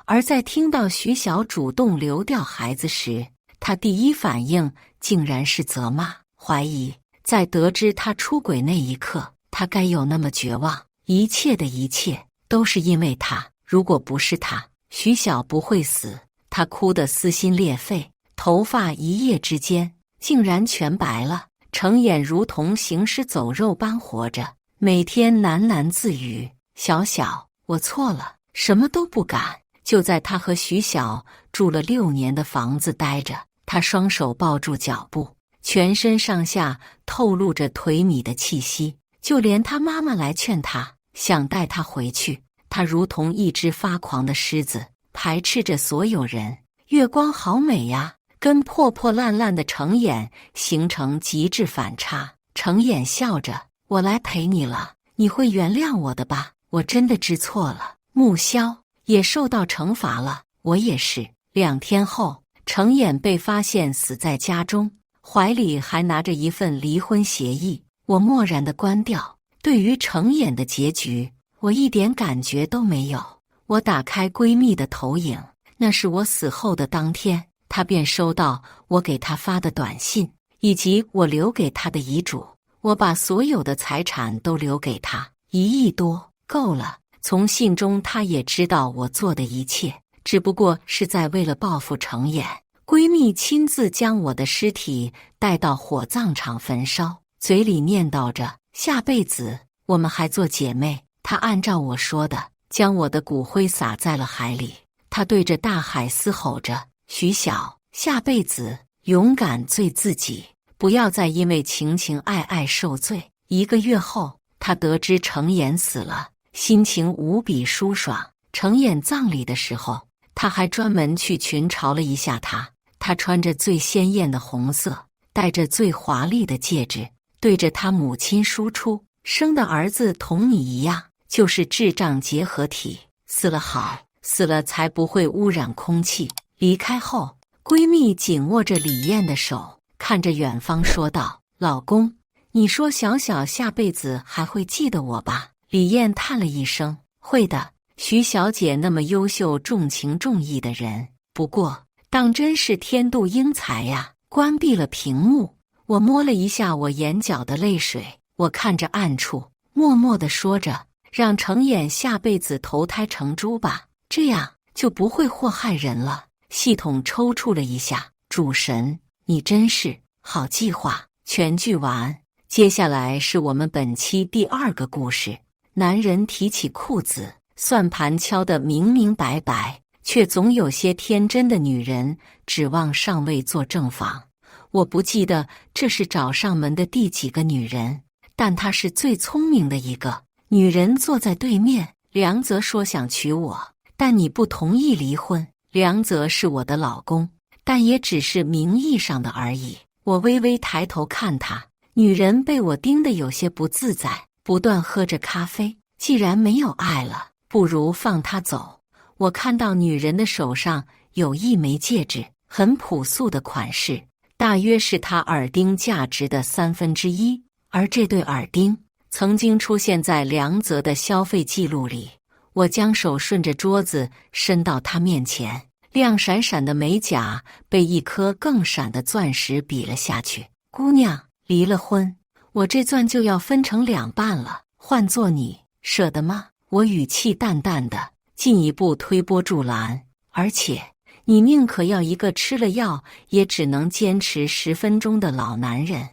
而在听到徐小主动流掉孩子时，他第一反应竟然是责骂、怀疑。在得知他出轨那一刻，他该有那么绝望。一切的一切都是因为他，如果不是他，徐小不会死。他哭得撕心裂肺，头发一夜之间竟然全白了。程衍如同行尸走肉般活着，每天喃喃自语：小小，我错了，什么都不敢。就在他和徐小住了6年的房子待着，他双手抱住脚步，全身上下透露着颓靡的气息。就连他妈妈来劝他，想带他回去，他如同一只发狂的狮子，排斥着所有人。月光好美呀，跟破破烂烂的程衍形成极致反差。程衍笑着：我来陪你了，你会原谅我的吧？我真的知错了。木萧也受到惩罚了，我也是。2天后，程衍被发现死在家中，怀里还拿着一份离婚协议。我漠然地关掉，对于程衍的结局，我一点感觉都没有。我打开闺蜜的投影，那是我死后的当天，她便收到我给她发的短信，以及我留给她的遗嘱。我把所有的财产都留给她，1亿多，够了。从信中，她也知道我做的一切，只不过是在为了报复程衍。闺蜜亲自将我的尸体带到火葬场焚烧，嘴里念叨着下辈子我们还做姐妹。她按照我说的，将我的骨灰撒在了海里。她对着大海嘶吼着：徐小，下辈子勇敢罪自己，不要再因为情情爱爱受罪。1个月后，她得知程衍死了，心情无比舒爽。程衍葬礼的时候，她还专门去群嘲了一下他。她穿着最鲜艳的红色，戴着最华丽的戒指，对着她母亲输出：生的儿子同你一样，就是智障结合体，死了好，死了才不会污染空气。离开后，闺蜜紧握着李艳的手，看着远方说道：老公，你说小小下辈子还会记得我吧？李艳叹了一声：会的，徐小姐那么优秀重情重义的人，不过当真是天妒英才呀。关闭了屏幕，我摸了一下我眼角的泪水，我看着暗处，默默地说着：让程衍下辈子投胎成猪吧，这样就不会祸害人了。系统抽搐了一下：主神，你真是好计划。全剧完。接下来是我们本期第2个故事。男人提起裤子，算盘敲得明明白白，却总有些天真的女人指望上位做正房。我不记得这是找上门的第几个女人，但她是最聪明的一个。女人坐在对面，梁泽说想娶我，但你不同意离婚。梁泽是我的老公，但也只是名义上的而已。我微微抬头看她，女人被我盯得有些不自在，不断喝着咖啡。既然没有爱了，不如放她走。我看到女人的手上有一枚戒指，很朴素的款式，大约是她耳钉价值的1/3，而这对耳钉曾经出现在梁泽的消费记录里。我将手顺着桌子伸到他面前，亮闪闪的美甲被一颗更闪的钻石比了下去。姑娘，离了婚，我这钻就要分成2半了，换做你，舍得吗？我语气淡淡的，进一步推波助澜。而且，你宁可要一个吃了药也只能坚持10分钟的老男人，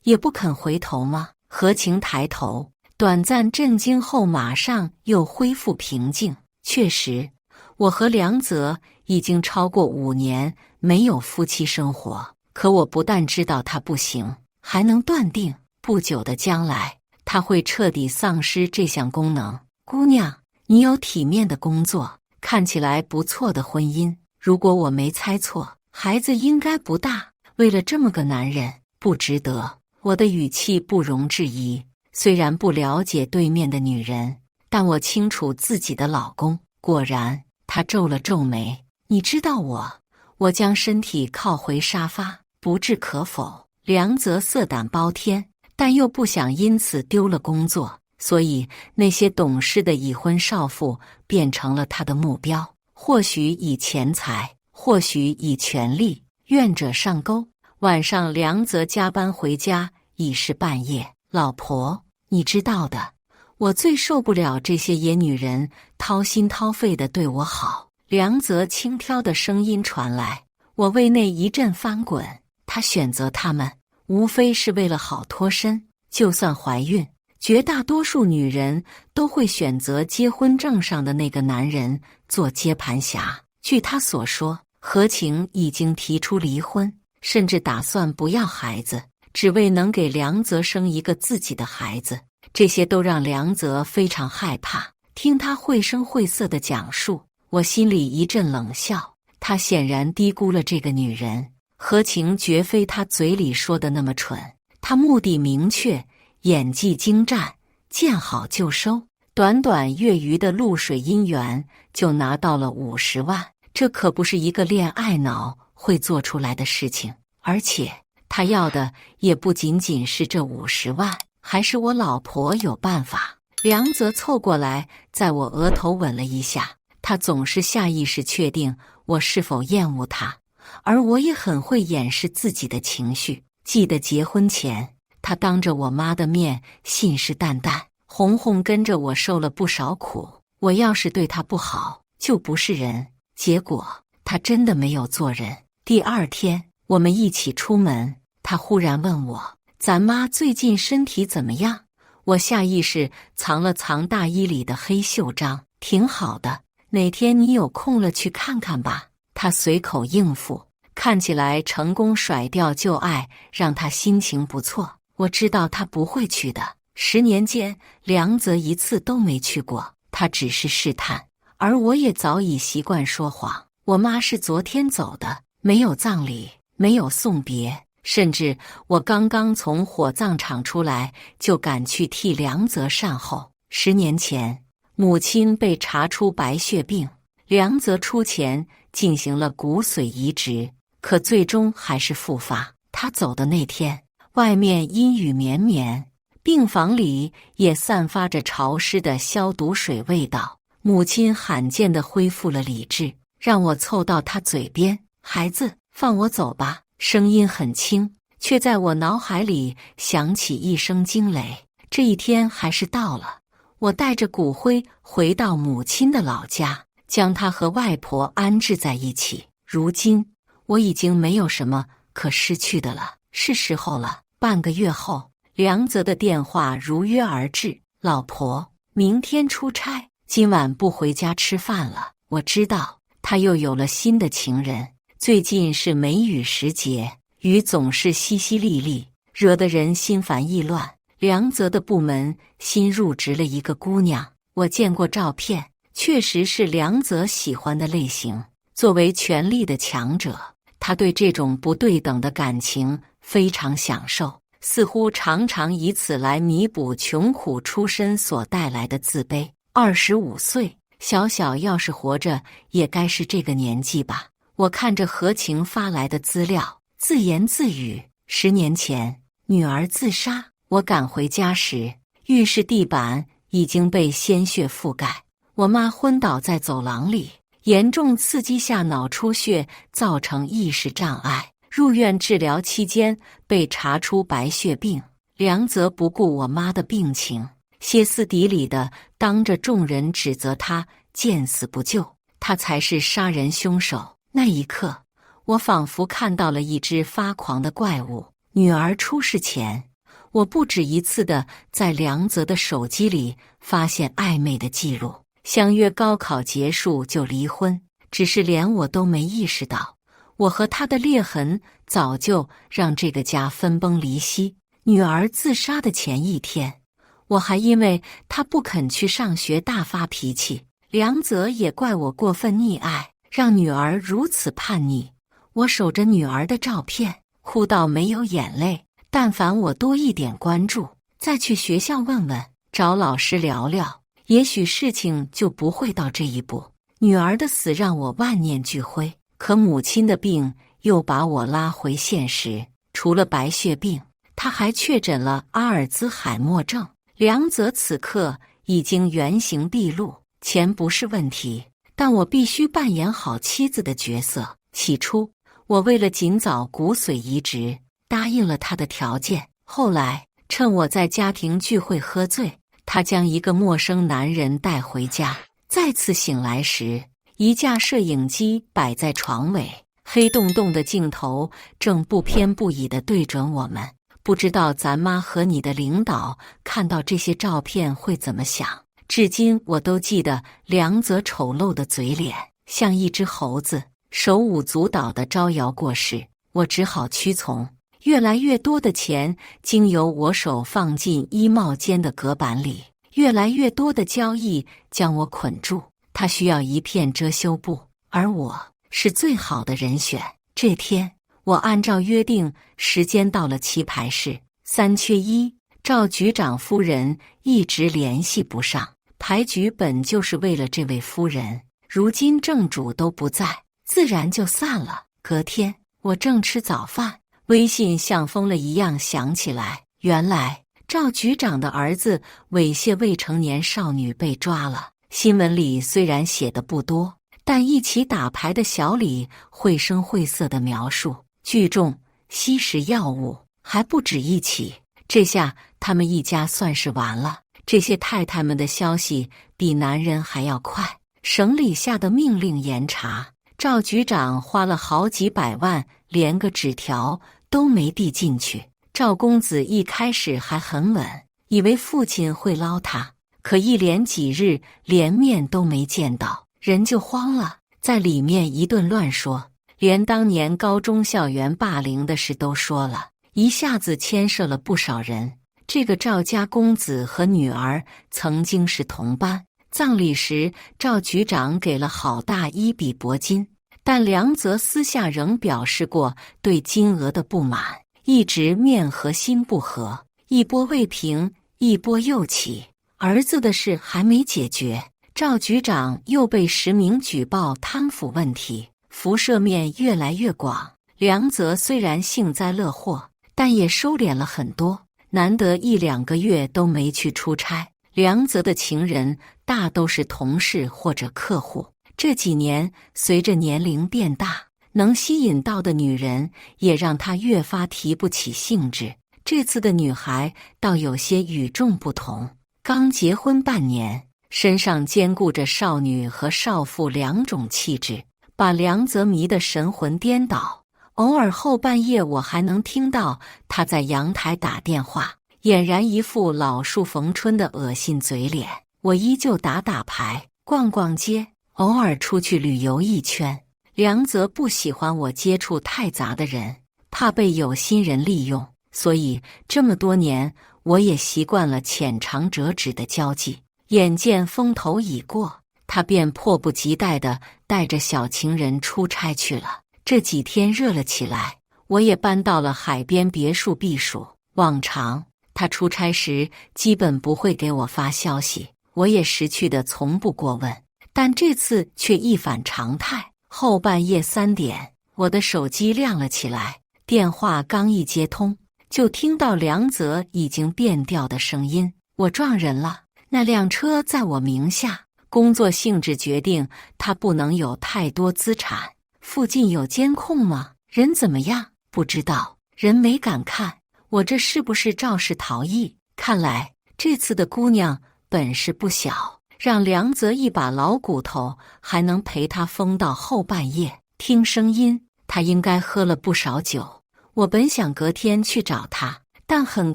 也不肯回头吗？何晴抬头，短暂震惊后马上又恢复平静。确实，我和梁泽已经超过5年没有夫妻生活，可我不但知道他不行，还能断定不久的将来他会彻底丧失这项功能。姑娘，你有体面的工作，看起来不错的婚姻，如果我没猜错，孩子应该不大，为了这么个男人，不值得。我的语气不容置疑，虽然不了解对面的女人，但我清楚自己的老公。果然，他皱了皱眉。你知道我将身体靠回沙发，不置可否。梁泽色胆包天，但又不想因此丢了工作，所以那些懂事的已婚少妇变成了他的目标，或许以钱财，或许以权力，愿者上钩。晚上梁泽加班回家已是半夜。老婆，你知道的，我最受不了这些野女人掏心掏肺的对我好。梁泽轻佻的声音传来，我胃内一阵翻滚。他选择他们，无非是为了好脱身。就算怀孕，绝大多数女人都会选择结婚证上的那个男人做接盘侠。据他所说，何晴已经提出离婚，甚至打算不要孩子，只为能给梁泽生一个自己的孩子。这些都让梁泽非常害怕。听他绘声绘色的讲述，我心里一阵冷笑。他显然低估了这个女人，何晴绝非他嘴里说的那么蠢。他目的明确，演技精湛，见好就收。短短月余的露水姻缘就拿到了50万，这可不是一个恋爱脑会做出来的事情。而且他要的也不仅仅是这50万，还是我老婆有办法。梁泽凑过来，在我额头吻了一下。他总是下意识确定我是否厌恶他，而我也很会掩饰自己的情绪。记得结婚前，他当着我妈的面信誓旦旦，红红跟着我受了不少苦，我要是对他不好，就不是人。结果他真的没有做人。第2天，我们一起出门，他忽然问我，咱妈最近身体怎么样？我下意识藏了藏大衣里的黑袖章，挺好的，哪天你有空了去看看吧。他随口应付，看起来成功甩掉旧爱，让他心情不错。我知道他不会去的。10年间，梁泽一次都没去过，他只是试探，而我也早已习惯说谎。我妈是昨天走的，没有葬礼，没有送别，甚至我刚刚从火葬场出来，就赶去替梁泽善后。10年前，母亲被查出白血病，梁泽出钱进行了骨髓移植，可最终还是复发。他走的那天，外面阴雨绵绵，病房里也散发着潮湿的消毒水味道。母亲罕见地恢复了理智，让我凑到她嘴边，孩子，放我走吧。声音很轻，却在我脑海里响起一声惊雷。这一天还是到了，我带着骨灰回到母亲的老家，将她和外婆安置在一起。如今我已经没有什么可失去的了，是时候了。半个月后，梁泽的电话如约而至，老婆，明天出差，今晚不回家吃饭了。我知道他又有了新的情人，最近是梅雨时节，雨总是淅淅沥沥，惹得人心烦意乱。梁泽的部门新入职了一个姑娘，我见过照片，确实是梁泽喜欢的类型。作为权力的强者，他对这种不对等的感情非常享受，似乎常常以此来弥补穷苦出身所带来的自卑。25岁，小小要是活着，也该是这个年纪吧。我看着何晴发来的资料，自言自语：10年前，女儿自杀。我赶回家时，浴室地板已经被鲜血覆盖，我妈昏倒在走廊里，严重刺激下脑出血，造成意识障碍。入院治疗期间被查出白血病。梁泽不顾我妈的病情，歇斯底里地当着众人指责她见死不救，他才是杀人凶手。那一刻，我仿佛看到了一只发狂的怪物。女儿出事前，我不止一次地在梁泽的手机里发现暧昧的记录，相约高考结束就离婚，只是连我都没意识到，我和他的裂痕早就让这个家分崩离析。女儿自杀的前一天，我还因为他不肯去上学大发脾气，梁泽也怪我过分溺爱，让女儿如此叛逆。我守着女儿的照片，哭到没有眼泪。但凡我多一点关注，再去学校问问，找老师聊聊，也许事情就不会到这一步。女儿的死让我万念俱灰，可母亲的病又把我拉回现实。除了白血病，她还确诊了阿尔兹海默症。梁泽此刻已经原形毕露，钱不是问题，但我必须扮演好妻子的角色。起初，我为了尽早骨髓移植，答应了他的条件。后来，趁我在家庭聚会喝醉，他将一个陌生男人带回家。再次醒来时，一架摄影机摆在床尾，黑洞洞的镜头正不偏不倚地对准我们。不知道咱妈和你的领导看到这些照片会怎么想。至今我都记得梁泽丑陋的嘴脸，像一只猴子，手舞足蹈地招摇过市。我只好屈从。越来越多的钱经由我手放进衣帽间的隔板里，越来越多的交易将我捆住。他需要一片遮羞布，而我是最好的人选。这天，我按照约定时间到了棋牌室，3缺1，赵局长夫人一直联系不上。牌局本就是为了这位夫人，如今正主都不在，自然就散了。隔天，我正吃早饭，微信像疯了一样响起来。原来赵局长的儿子猥亵未成年少女被抓了。新闻里虽然写的不多，但一起打牌的小李绘声绘色的描述，聚众吸食药物，还不止一起。这下他们一家算是完了。这些太太们的消息比男人还要快。省里下的命令严查，赵局长花了好几百万，连个纸条都没递进去。赵公子一开始还很稳，以为父亲会捞他，可一连几日连面都没见到，人就慌了，在里面一顿乱说，连当年高中校园霸凌的事都说了，一下子牵涉了不少人。这个赵家公子和女儿曾经是同班，葬礼时赵局长给了好大一笔铂金，但梁泽私下仍表示过对金额的不满，一直面和心不和，一波未平，一波又起。儿子的事还没解决，赵局长又被实名举报贪腐问题，辐射面越来越广。梁泽虽然幸灾乐祸，但也收敛了很多，难得1-2个月都没去出差。梁泽的情人大都是同事或者客户，这几年随着年龄变大，能吸引到的女人也让他越发提不起兴致。这次的女孩倒有些与众不同，刚结婚半年，身上兼顾着少女和少妇2种气质，把梁泽迷得神魂颠倒。偶尔后半夜我还能听到他在阳台打电话，俨然一副老树逢春的恶心嘴脸。我依旧打牌，逛逛街，偶尔出去旅游一圈。梁泽不喜欢我接触太杂的人，怕被有心人利用，所以这么多年我也习惯了浅尝辄止的交际。眼见风头已过，他便迫不及待地带着小情人出差去了。这几天热了起来，我也搬到了海边别墅避暑。往常他出差时基本不会给我发消息，我也识趣的从不过问，但这次却一反常态。后半夜3点，我的手机亮了起来，电话刚一接通，就听到梁泽已经变调的声音：“我撞人了，那辆车在我名下，工作性质决定他不能有太多资产。附近有监控吗？人怎么样？不知道，人没敢看。我这是不是肇事逃逸？看来这次的姑娘本事不小。”让梁泽一把老骨头还能陪他疯到后半夜。听声音，他应该喝了不少酒。我本想隔天去找他，但很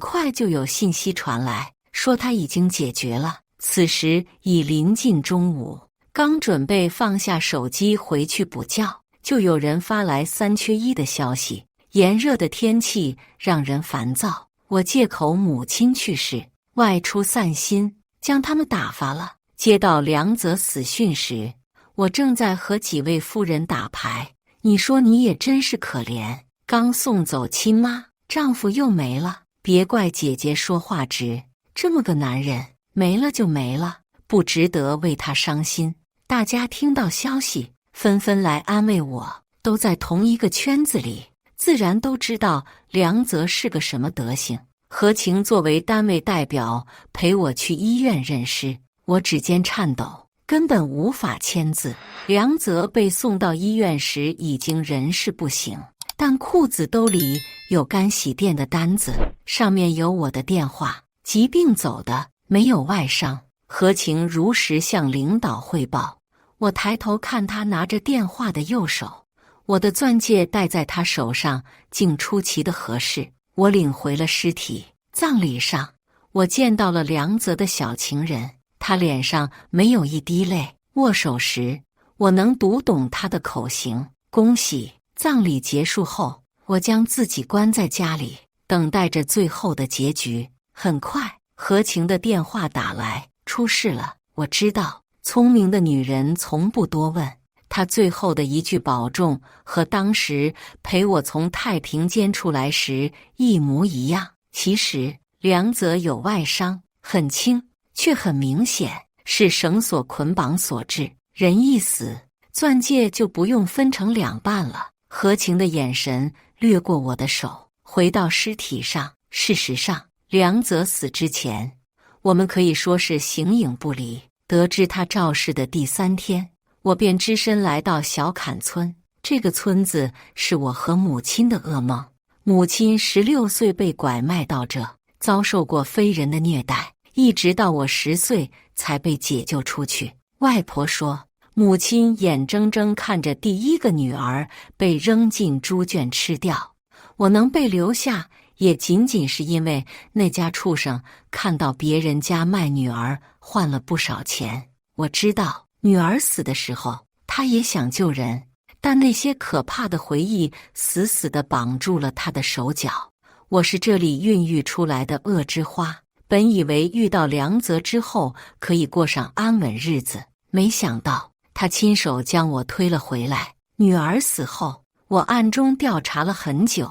快就有信息传来，说他已经解决了。此时已临近中午，刚准备放下手机回去补觉，就有人发来3缺1的消息。炎热的天气让人烦躁，我借口母亲去世，外出散心，将他们打发了。接到梁泽死讯时，我正在和几位夫人打牌。你说你也真是可怜，刚送走亲妈，丈夫又没了。别怪姐姐说话直，这么个男人没了就没了，不值得为他伤心。大家听到消息，纷纷来安慰我，都在同一个圈子里，自然都知道梁泽是个什么德行。何晴作为单位代表陪我去医院认尸，我指尖颤抖，根本无法签字。梁泽被送到医院时已经人事不省，但裤子兜里有干洗店的单子，上面有我的电话。疾病走的，没有外伤。何晴如实向领导汇报。我抬头看他拿着电话的右手，我的钻戒戴在他手上竟出奇的合适。我领回了尸体。葬礼上，我见到了梁泽的小情人，他脸上没有一滴泪。握手时，我能读懂他的口型。恭喜！葬礼结束后，我将自己关在家里，等待着最后的结局。很快，何晴的电话打来，出事了。我知道，聪明的女人从不多问。她最后的一句保重，和当时陪我从太平间出来时一模一样。其实，梁泽有外伤，很轻，却很明显，是绳索捆绑所致。人一死，钻戒就不用分成2半了。何晴的眼神掠过我的手，回到尸体上。事实上，梁泽死之前，我们可以说是形影不离。得知他肇事的第3天，我便只身来到小坎村。这个村子是我和母亲的噩梦。母亲16岁被拐卖到这，遭受过非人的虐待，一直到我10岁才被解救出去。外婆说，母亲眼睁睁看着第1个女儿被扔进猪圈吃掉。我能被留下，也仅仅是因为那家畜生看到别人家卖女儿换了不少钱。我知道女儿死的时候，他也想救人，但那些可怕的回忆死死地绑住了他的手脚。我是这里孕育出来的恶之花，本以为遇到梁泽之后可以过上安稳日子，没想到他亲手将我推了回来。女儿死后，我暗中调查了很久，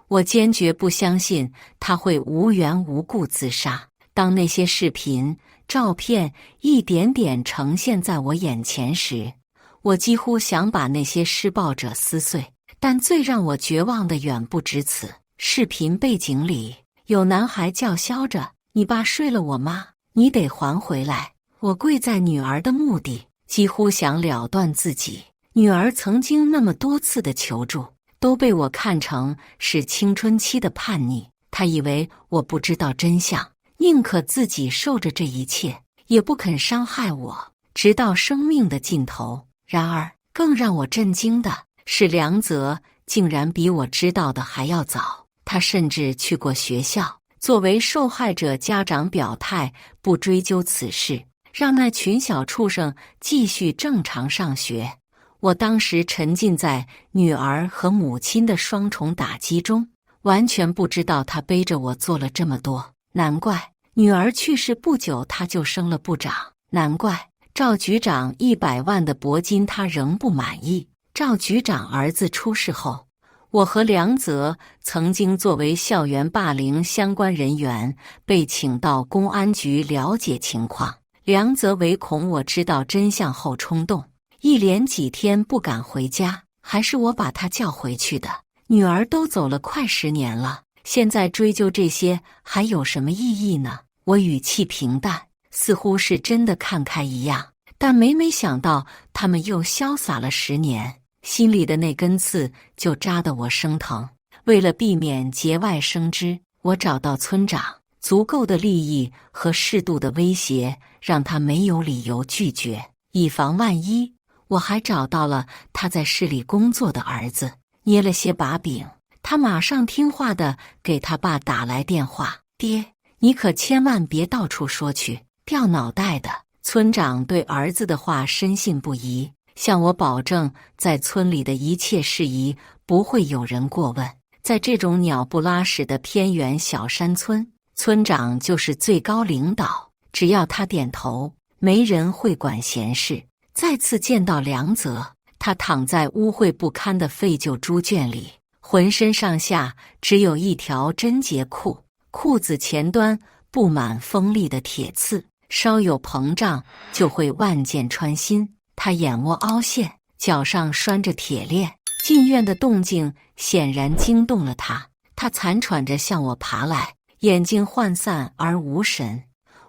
我坚决不相信他会无缘无故自杀。当那些视频、照片一点点呈现在我眼前时，我几乎想把那些施暴者撕碎。但最让我绝望的远不止此。视频背景里有男孩叫嚣着：“你爸睡了我妈，你得还回来。”我跪在女儿的墓地，几乎想了断自己。女儿曾经那么多次的求助，都被我看成是青春期的叛逆。她以为我不知道真相，宁可自己受着这一切，也不肯伤害我，直到生命的尽头。然而，更让我震惊的是，梁泽竟然比我知道的还要早。他甚至去过学校，作为受害者家长表态不追究此事。让那群小畜生继续正常上学。我当时沉浸在女儿和母亲的双重打击中，完全不知道她背着我做了这么多。难怪女儿去世不久她就升了部长，难怪赵局长100万的铂金他仍不满意。赵局长儿子出事后，我和梁泽曾经作为校园霸凌相关人员被请到公安局了解情况。梁泽唯恐我知道真相后冲动，一连几天不敢回家，还是我把他叫回去的。女儿都走了快10年了，现在追究这些还有什么意义呢？我语气平淡，似乎是真的看开一样，但每想到他们又潇洒了10年，心里的那根刺就扎得我生疼。为了避免节外生枝，我找到村长，足够的利益和适度的威胁让他没有理由拒绝。以防万一，我还找到了他在市里工作的儿子，捏了些把柄。他马上听话的给他爸打来电话：爹，你可千万别到处说去，掉脑袋的。村长对儿子的话深信不疑，向我保证在村里的一切事宜不会有人过问。在这种鸟不拉屎的偏远小山村，村长就是最高领导，只要他点头，没人会管闲事。再次见到梁泽，他躺在污秽不堪的废旧猪圈里，浑身上下只有一条贞洁裤，裤子前端布满锋利的铁刺，稍有膨胀就会万箭穿心。他眼窝凹陷，脚上拴着铁链，进院的动静显然惊动了他。他残喘着向我爬来，眼睛涣散而无神。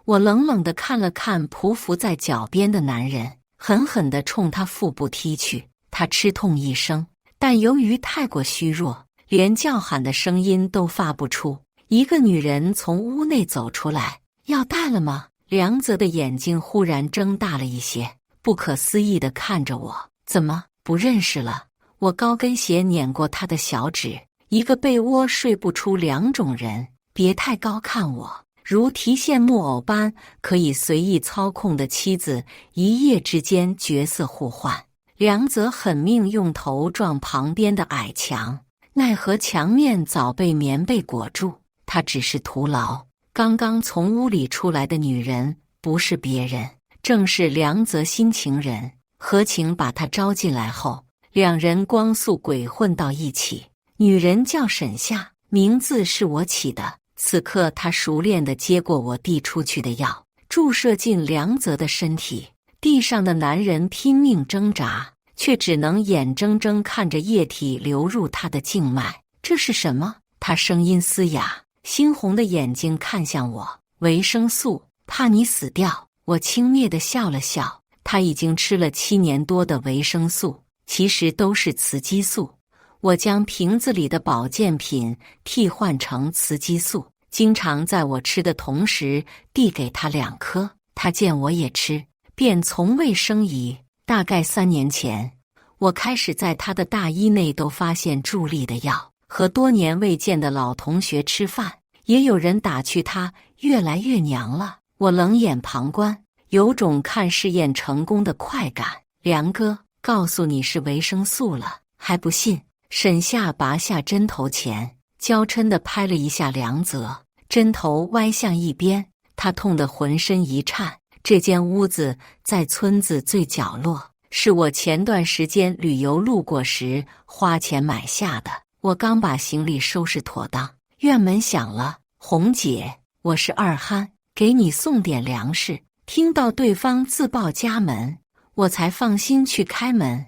我冷冷地看了看匍匐在脚边的男人，狠狠地冲他腹部踢去。他吃痛一声，但由于太过虚弱，连叫喊的声音都发不出。一个女人从屋内走出来：要带了吗？梁泽的眼睛忽然睁大了一些，不可思议地看着我：怎么不认识了？我高跟鞋碾过他的小指：一个被窝睡不出2种人，别太高看我。如提线木偶般可以随意操控的妻子，一夜之间角色互换。梁泽狠命用头撞旁边的矮墙，奈何墙面早被棉被裹住，他只是徒劳。刚刚从屋里出来的女人不是别人，正是梁泽新情人何晴。把他招进来后，两人光速鬼混到一起。女人叫沈夏，名字是我起的。此刻他熟练地接过我递出去的药，注射进梁泽的身体。地上的男人拼命挣扎，却只能眼睁睁看着液体流入他的静脉。这是什么？他声音嘶哑，猩红的眼睛看向我：维生素，怕你死掉。我轻蔑地笑了笑，他已经吃了7年多的维生素，其实都是雌激素。我将瓶子里的保健品替换成雌激素，经常在我吃的同时递给他2颗。他见我也吃，便从未生疑。大概3年前，我开始在他的大衣内都发现助力的药。和多年未见的老同学吃饭，也有人打趣他越来越娘了。我冷眼旁观，有种看试验成功的快感。梁哥，告诉你是维生素了，还不信？沈夏拔下针头钳，娇嗔地拍了一下梁泽，针头歪向一边，他痛得浑身一颤。这间屋子在村子最角落，是我前段时间旅游路过时花钱买下的。我刚把行李收拾妥当，院门响了。红姐，我是二憨，给你送点粮食。听到对方自报家门，我才放心去开门。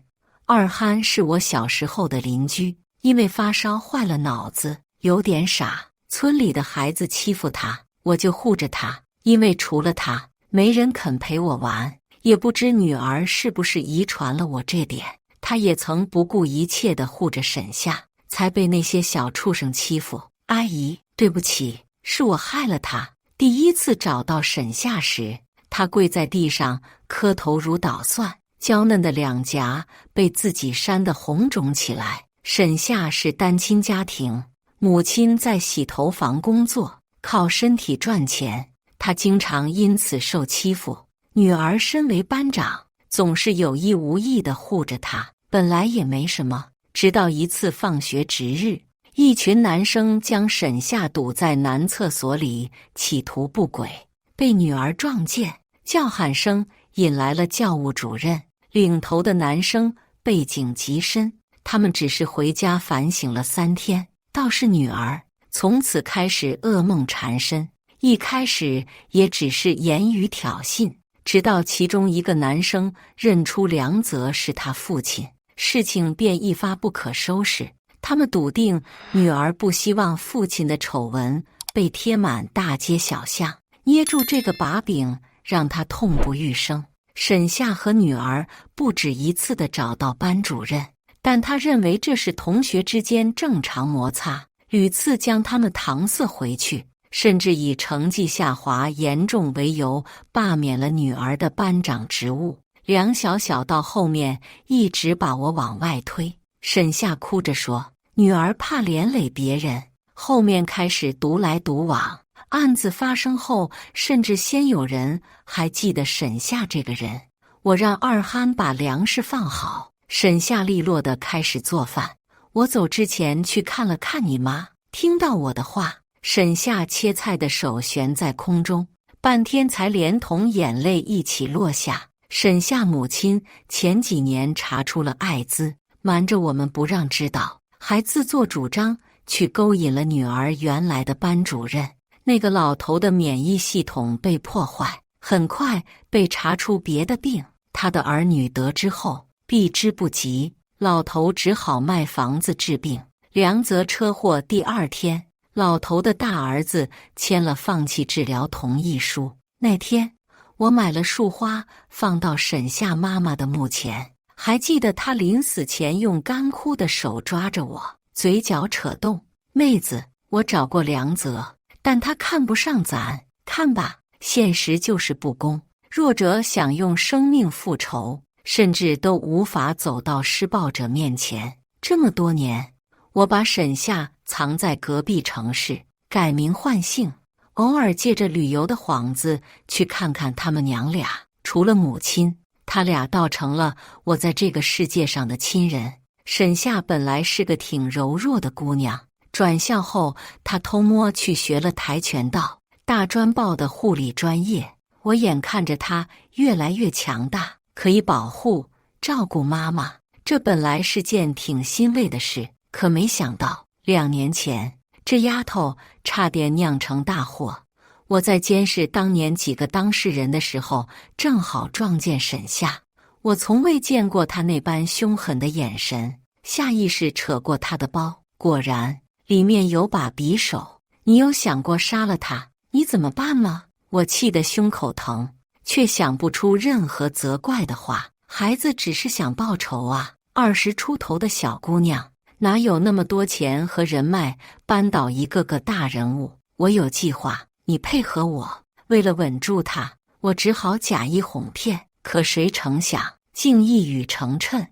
二憨是我小时候的邻居，因为发烧坏了脑子，有点傻。村里的孩子欺负他，我就护着他，因为除了他，没人肯陪我玩。也不知女儿是不是遗传了我这点，她也曾不顾一切地护着沈夏，才被那些小畜生欺负。阿姨，对不起，是我害了她。第一次找到沈夏时，她跪在地上磕头如捣蒜，娇嫩的两颊被自己扇得红肿起来。沈夏是单亲家庭，母亲在洗头房工作，靠身体赚钱，她经常因此受欺负。女儿身为班长，总是有意无意地护着她，本来也没什么。直到一次放学值日，一群男生将沈夏堵在男厕所里，企图不轨，被女儿撞见，叫喊声引来了教务主任。领头的男生背景极深，他们只是回家反省了3天，倒是女儿从此开始噩梦缠身。一开始也只是言语挑衅，直到其中一个男生认出梁泽是他父亲，事情便一发不可收拾。他们笃定女儿不希望父亲的丑闻被贴满大街小巷，捏住这个把柄，让他痛不欲生。沈夏和女儿不止一次地找到班主任，但他认为这是同学之间正常摩擦，屡次将他们搪塞回去，甚至以成绩下滑严重为由罢免了女儿的班长职务。梁小小到后面一直把我往外推，沈夏哭着说，女儿怕连累别人，后面开始独来独往。案子发生后，甚至先有人还记得沈夏这个人。我让二憨把粮食放好，沈夏利落地开始做饭。我走之前去看了看你妈，听到我的话，沈夏切菜的手悬在空中，半天才连同眼泪一起落下。沈夏母亲前几年查出了艾滋，瞒着我们不让知道，还自作主张去勾引了女儿原来的班主任。那个老头的免疫系统被破坏，很快被查出别的病，他的儿女得知后避之不及，老头只好卖房子治病。梁泽车祸第2天，老头的大儿子签了放弃治疗同意书。那天我买了束花放到沈夏妈妈的墓前，还记得她临死前用干枯的手抓着我，嘴角扯动。妹子，我找过梁泽，但他看不上咱。看吧，现实就是不公，弱者想用生命复仇，甚至都无法走到施暴者面前。这么多年，我把沈夏藏在隔壁城市，改名换姓，偶尔借着旅游的幌子去看看他们娘俩。除了母亲，他俩倒成了我在这个世界上的亲人。沈夏本来是个挺柔弱的姑娘，转校后她偷摸去学了跆拳道，大专报的护理专业。我眼看着她越来越强大，可以保护照顾妈妈，这本来是件挺欣慰的事。可没想到2年前，这丫头差点酿成大祸。我在监视当年几个当事人的时候，正好撞见沈夏。我从未见过她那般凶狠的眼神，下意识扯过她的包，果然里面有把匕首。你有想过杀了她？你怎么办吗？我气得胸口疼，却想不出任何责怪的话。孩子只是想报仇啊，20出头的小姑娘，哪有那么多钱和人脉扳倒一个个大人物？我有计划，你配合我。为了稳住她，我只好假意哄骗，可谁成想竟一语成谶。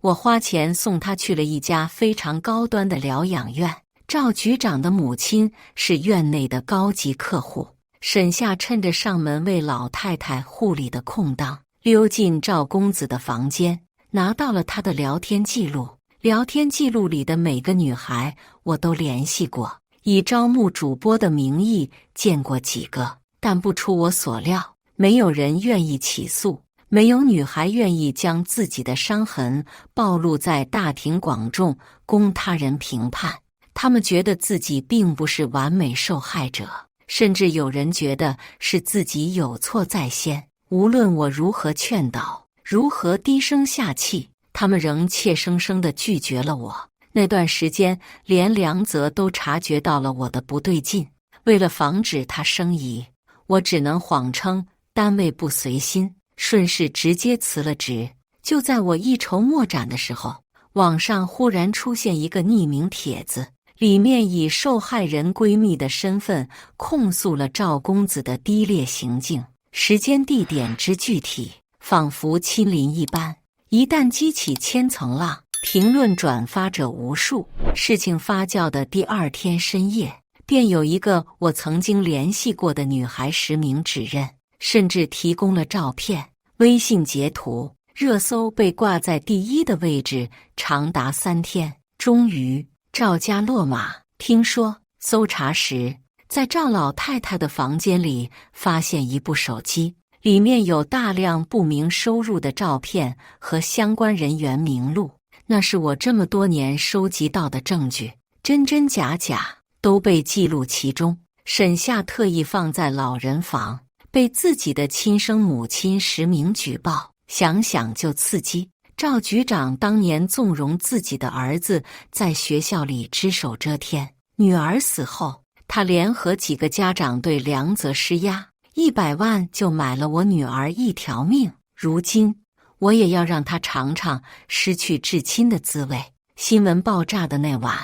我花钱送她去了一家非常高端的疗养院，赵局长的母亲是院内的高级客户。沈夏趁着上门为老太太护理的空档，溜进赵公子的房间，拿到了他的聊天记录。聊天记录里的每个女孩我都联系过，以招募主播的名义见过几个，但不出我所料，没有人愿意起诉，没有女孩愿意将自己的伤痕暴露在大庭广众，供他人评判。他们觉得自己并不是完美受害者，甚至有人觉得是自己有错在先。无论我如何劝导，如何低声下气，他们仍怯生生地拒绝了我。那段时间，连梁泽都察觉到了我的不对劲。为了防止他生疑，我只能谎称单位不随心，顺势直接辞了职。就在我一筹莫展的时候，网上忽然出现一个匿名帖子，里面以受害人闺蜜的身份控诉了赵公子的低劣行径，时间地点之具体，仿佛亲临一般。一旦激起千层浪，评论转发者无数。事情发酵的第2天深夜，便有一个我曾经联系过的女孩实名指认，甚至提供了照片、微信截图，热搜被挂在第一的位置，长达3天。终于，赵家落马。听说搜查时，在赵老太太的房间里发现一部手机，里面有大量不明收入的照片和相关人员名录。那是我这么多年收集到的证据，真真假假都被记录其中。沈夏特意放在老人房，被自己的亲生母亲实名举报，想想就刺激。赵局长当年纵容自己的儿子在学校里只手遮天，女儿死后，他联合几个家长对梁泽施压，100万就买了我女儿一条命。如今，我也要让他尝尝失去至亲的滋味。新闻爆炸的那晚，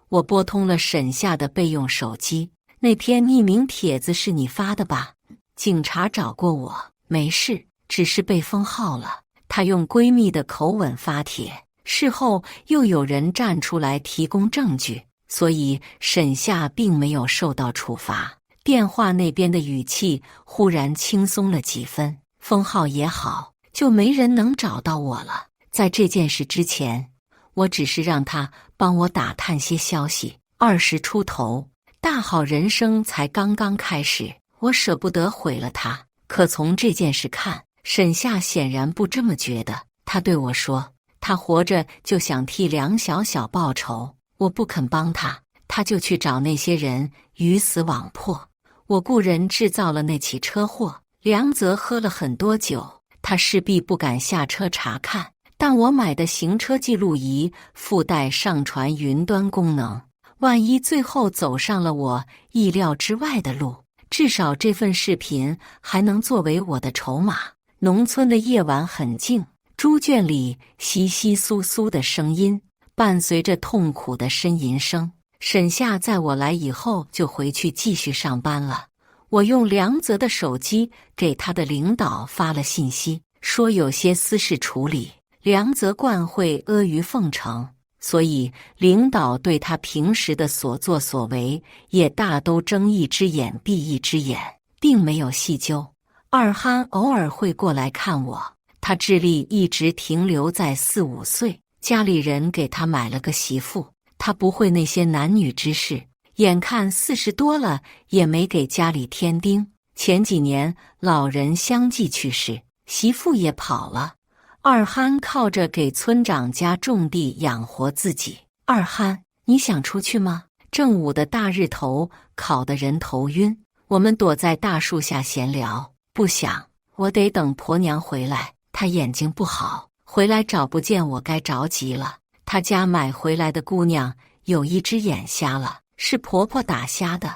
我拨通了沈夏的备用手机。那篇匿名帖子是你发的吧？警察找过我，没事，只是被封号了。她用闺蜜的口吻发帖，事后又有人站出来提供证据，所以沈夏并没有受到处罚。电话那边的语气忽然轻松了几分，封号也好，就没人能找到我了。在这件事之前，我只是让他帮我打探些消息。20出头，大好人生才刚刚开始，我舍不得毁了他。可从这件事看，沈夏显然不这么觉得。他对我说，他活着就想替梁小小报仇，我不肯帮他，他就去找那些人鱼死网破。我雇人制造了那起车祸，梁泽喝了很多酒，他势必不敢下车查看，但我买的行车记录仪附带上传云端功能，万一最后走上了我意料之外的路，至少这份视频还能作为我的筹码。农村的夜晚很静，猪圈里窸窸窣窣的声音伴随着痛苦的呻吟声。沈夏在我来以后就回去继续上班了。我用梁泽的手机给他的领导发了信息，说有些私事处理，梁泽惯会阿谀奉承，所以领导对他平时的所作所为也大都睁一只眼闭一只眼，并没有细究。二憨偶尔会过来看我，他智力一直停留在4、5岁，家里人给他买了个媳妇，他不会那些男女之事，眼看40多了也没给家里添丁。前几年老人相继去世，媳妇也跑了，二憨靠着给村长家种地养活自己。二憨，你想出去吗？正午的大日头烤得人头晕，我们躲在大树下闲聊。不想，我得等婆娘回来，她眼睛不好，回来找不见我该着急了。她家买回来的姑娘有一只眼瞎了，是婆婆打瞎的。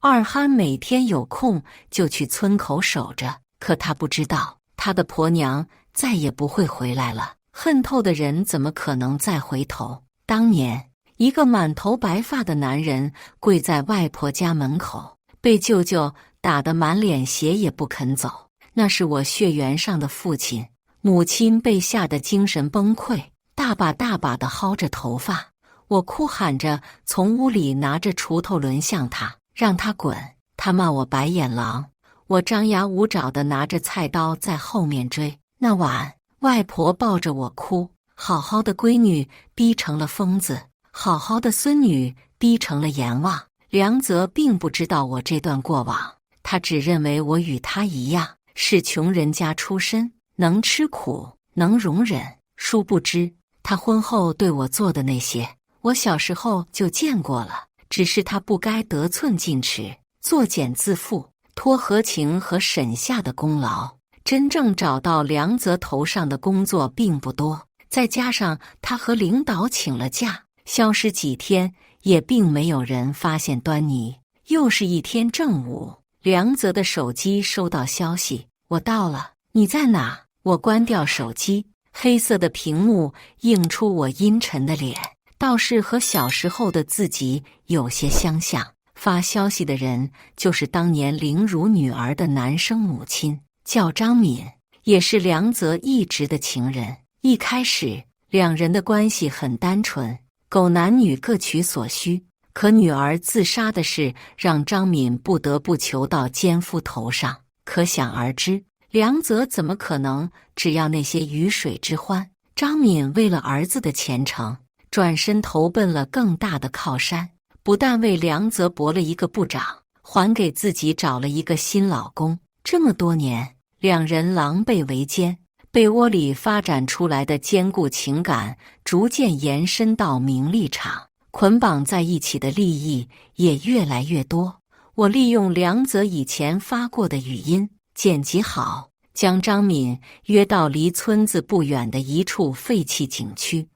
二憨每天有空就去村口守着，可他不知道，他的婆娘再也不会回来了。恨透的人怎么可能再回头？当年，一个满头白发的男人跪在外婆家门口，被舅舅打得满脸血也不肯走。那是我血缘上的父亲。母亲被吓得精神崩溃，大把大把地薅着头发。我哭喊着从屋里拿着锄头抡向他，让他滚。他骂我白眼狼。我张牙舞爪地拿着菜刀在后面追。那晚，外婆抱着我哭，好好的闺女逼成了疯子，好好的孙女逼成了阎王。梁泽并不知道我这段过往，他只认为我与他一样，是穷人家出身，能吃苦，能容忍。殊不知，他婚后对我做的那些，我小时候就见过了，只是他不该得寸进尺，作茧自缚，托何晴和沈夏的功劳。真正找到梁泽头上的工作并不多，再加上他和领导请了假，消失几天，也并没有人发现端倪。又是一天正午，梁泽的手机收到消息，我到了，你在哪？我关掉手机，黑色的屏幕映出我阴沉的脸，倒是和小时候的自己有些相像。发消息的人就是当年凌辱女儿的男生母亲，叫张敏，也是梁泽一直的情人。一开始，两人的关系很单纯，狗男女各取所需。可女儿自杀的事让张敏不得不求到奸夫头上。可想而知，梁泽怎么可能只要那些鱼水之欢？张敏为了儿子的前程，转身投奔了更大的靠山，不但为梁泽博了一个部长，还给自己找了一个新老公。这么多年，两人狼狈为奸，被窝里发展出来的坚固情感逐渐延伸到名利场，捆绑在一起的利益也越来越多。我利用梁泽以前发过的语音剪辑好，将张敏约到离村子不远的一处废弃景区。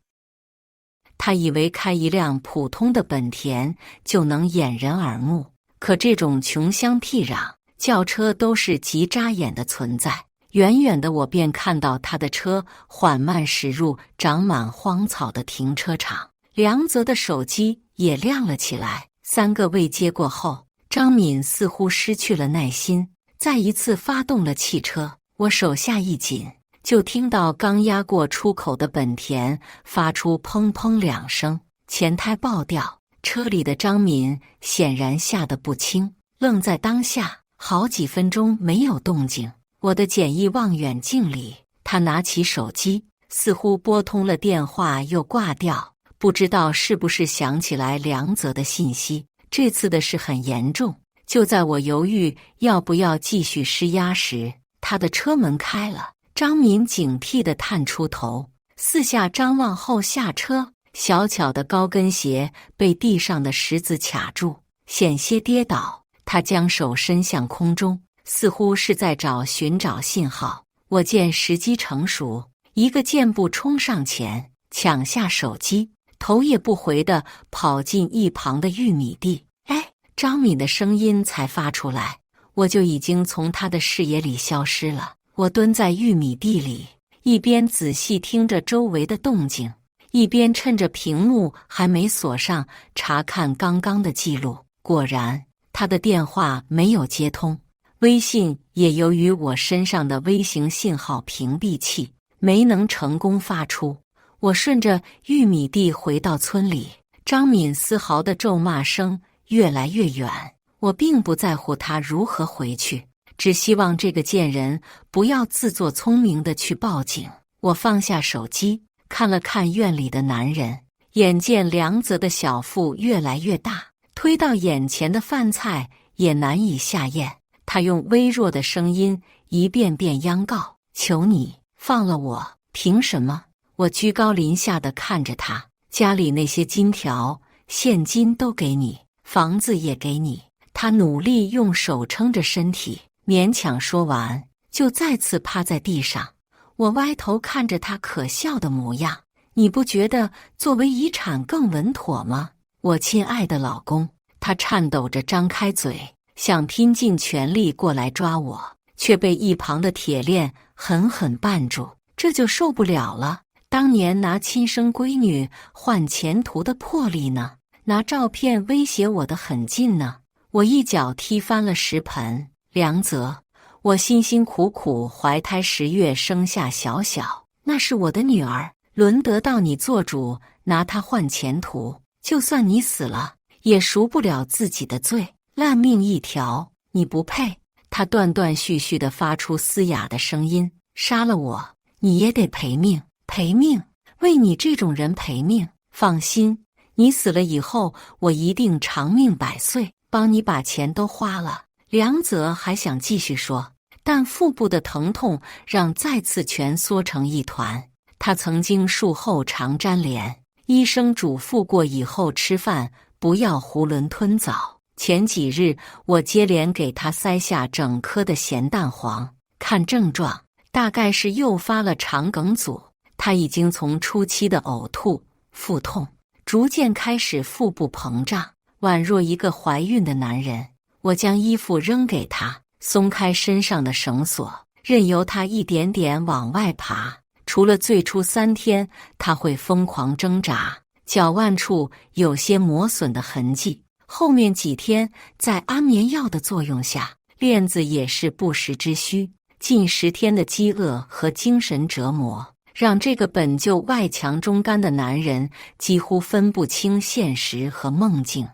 他以为开一辆普通的本田就能掩人耳目，可这种穷乡僻壤，轿车都是极扎眼的存在。远远的我便看到他的车缓慢驶入长满荒草的停车场。梁泽的手机也亮了起来，3个未接过后，张敏似乎失去了耐心，再一次发动了汽车。我手下一紧，就听到刚压过出口的本田发出砰砰2声，前胎爆掉。车里的张敏显然吓得不轻，愣在当下，好几分钟没有动静。我的简易望远镜里，他拿起手机，似乎拨通了电话又挂掉，不知道是不是想起来梁泽的信息。这次的事很严重。就在我犹豫要不要继续施压时，他的车门开了。张敏警惕地探出头，四下张望后下车，小巧的高跟鞋被地上的石子卡住，险些跌倒。他将手伸向空中，似乎是在寻找信号。我见时机成熟，一个箭步冲上前，抢下手机，头也不回地跑进一旁的玉米地。哎，张敏的声音才发出来，我就已经从他的视野里消失了。我蹲在玉米地里，一边仔细听着周围的动静，一边趁着屏幕还没锁上查看刚刚的记录。果然，他的电话没有接通，微信也由于我身上的微型信号屏蔽器，没能成功发出。我顺着玉米地回到村里，张敏丝毫的咒骂声越来越远。我并不在乎他如何回去，只希望这个贱人不要自作聪明地去报警。我放下手机，看了看院里的男人，眼见梁泽的小腹越来越大，推到眼前的饭菜也难以下咽。他用微弱的声音一遍遍央告：“求你放了我！凭什么？”我居高临下地看着他，家里那些金条、现金都给你，房子也给你。他努力用手撑着身体，勉强说完，就再次趴在地上。我歪头看着他可笑的模样，你不觉得作为遗产更稳妥吗？我亲爱的老公。他颤抖着张开嘴，想拼尽全力过来抓我，却被一旁的铁链狠狠绊住。这就受不了了。当年拿亲生闺女换前途的魄力呢？拿照片威胁我的狠劲呢？我一脚踢翻了食盆。梁泽，我辛辛苦苦怀胎10月生下小小，那是我的女儿，轮得到你做主拿她换前途？就算你死了，也赎不了自己的罪，烂命一条，你不配。他断断续续地发出嘶哑的声音：杀了我，你也得赔命，赔命，为你这种人赔命。放心，你死了以后，我一定长命百岁，帮你把钱都花了。梁泽还想继续说，但腹部的疼痛让再次蜷缩成一团。他曾经术后常沾连，医生嘱咐过以后吃饭不要囫囵吞枣。前几日我接连给他塞下整颗的咸蛋黄，看症状大概是诱发了肠梗阻。他已经从初期的呕吐、腹痛，逐渐开始腹部膨胀，宛若一个怀孕的男人。我将衣服扔给他，松开身上的绳索，任由他一点点往外爬。除了最初3天他会疯狂挣扎，脚腕处有些磨损的痕迹，后面几天在安眠药的作用下，链子也是不时之需。近10天的饥饿和精神折磨，让这个本就外强中干的男人几乎分不清现实和梦境。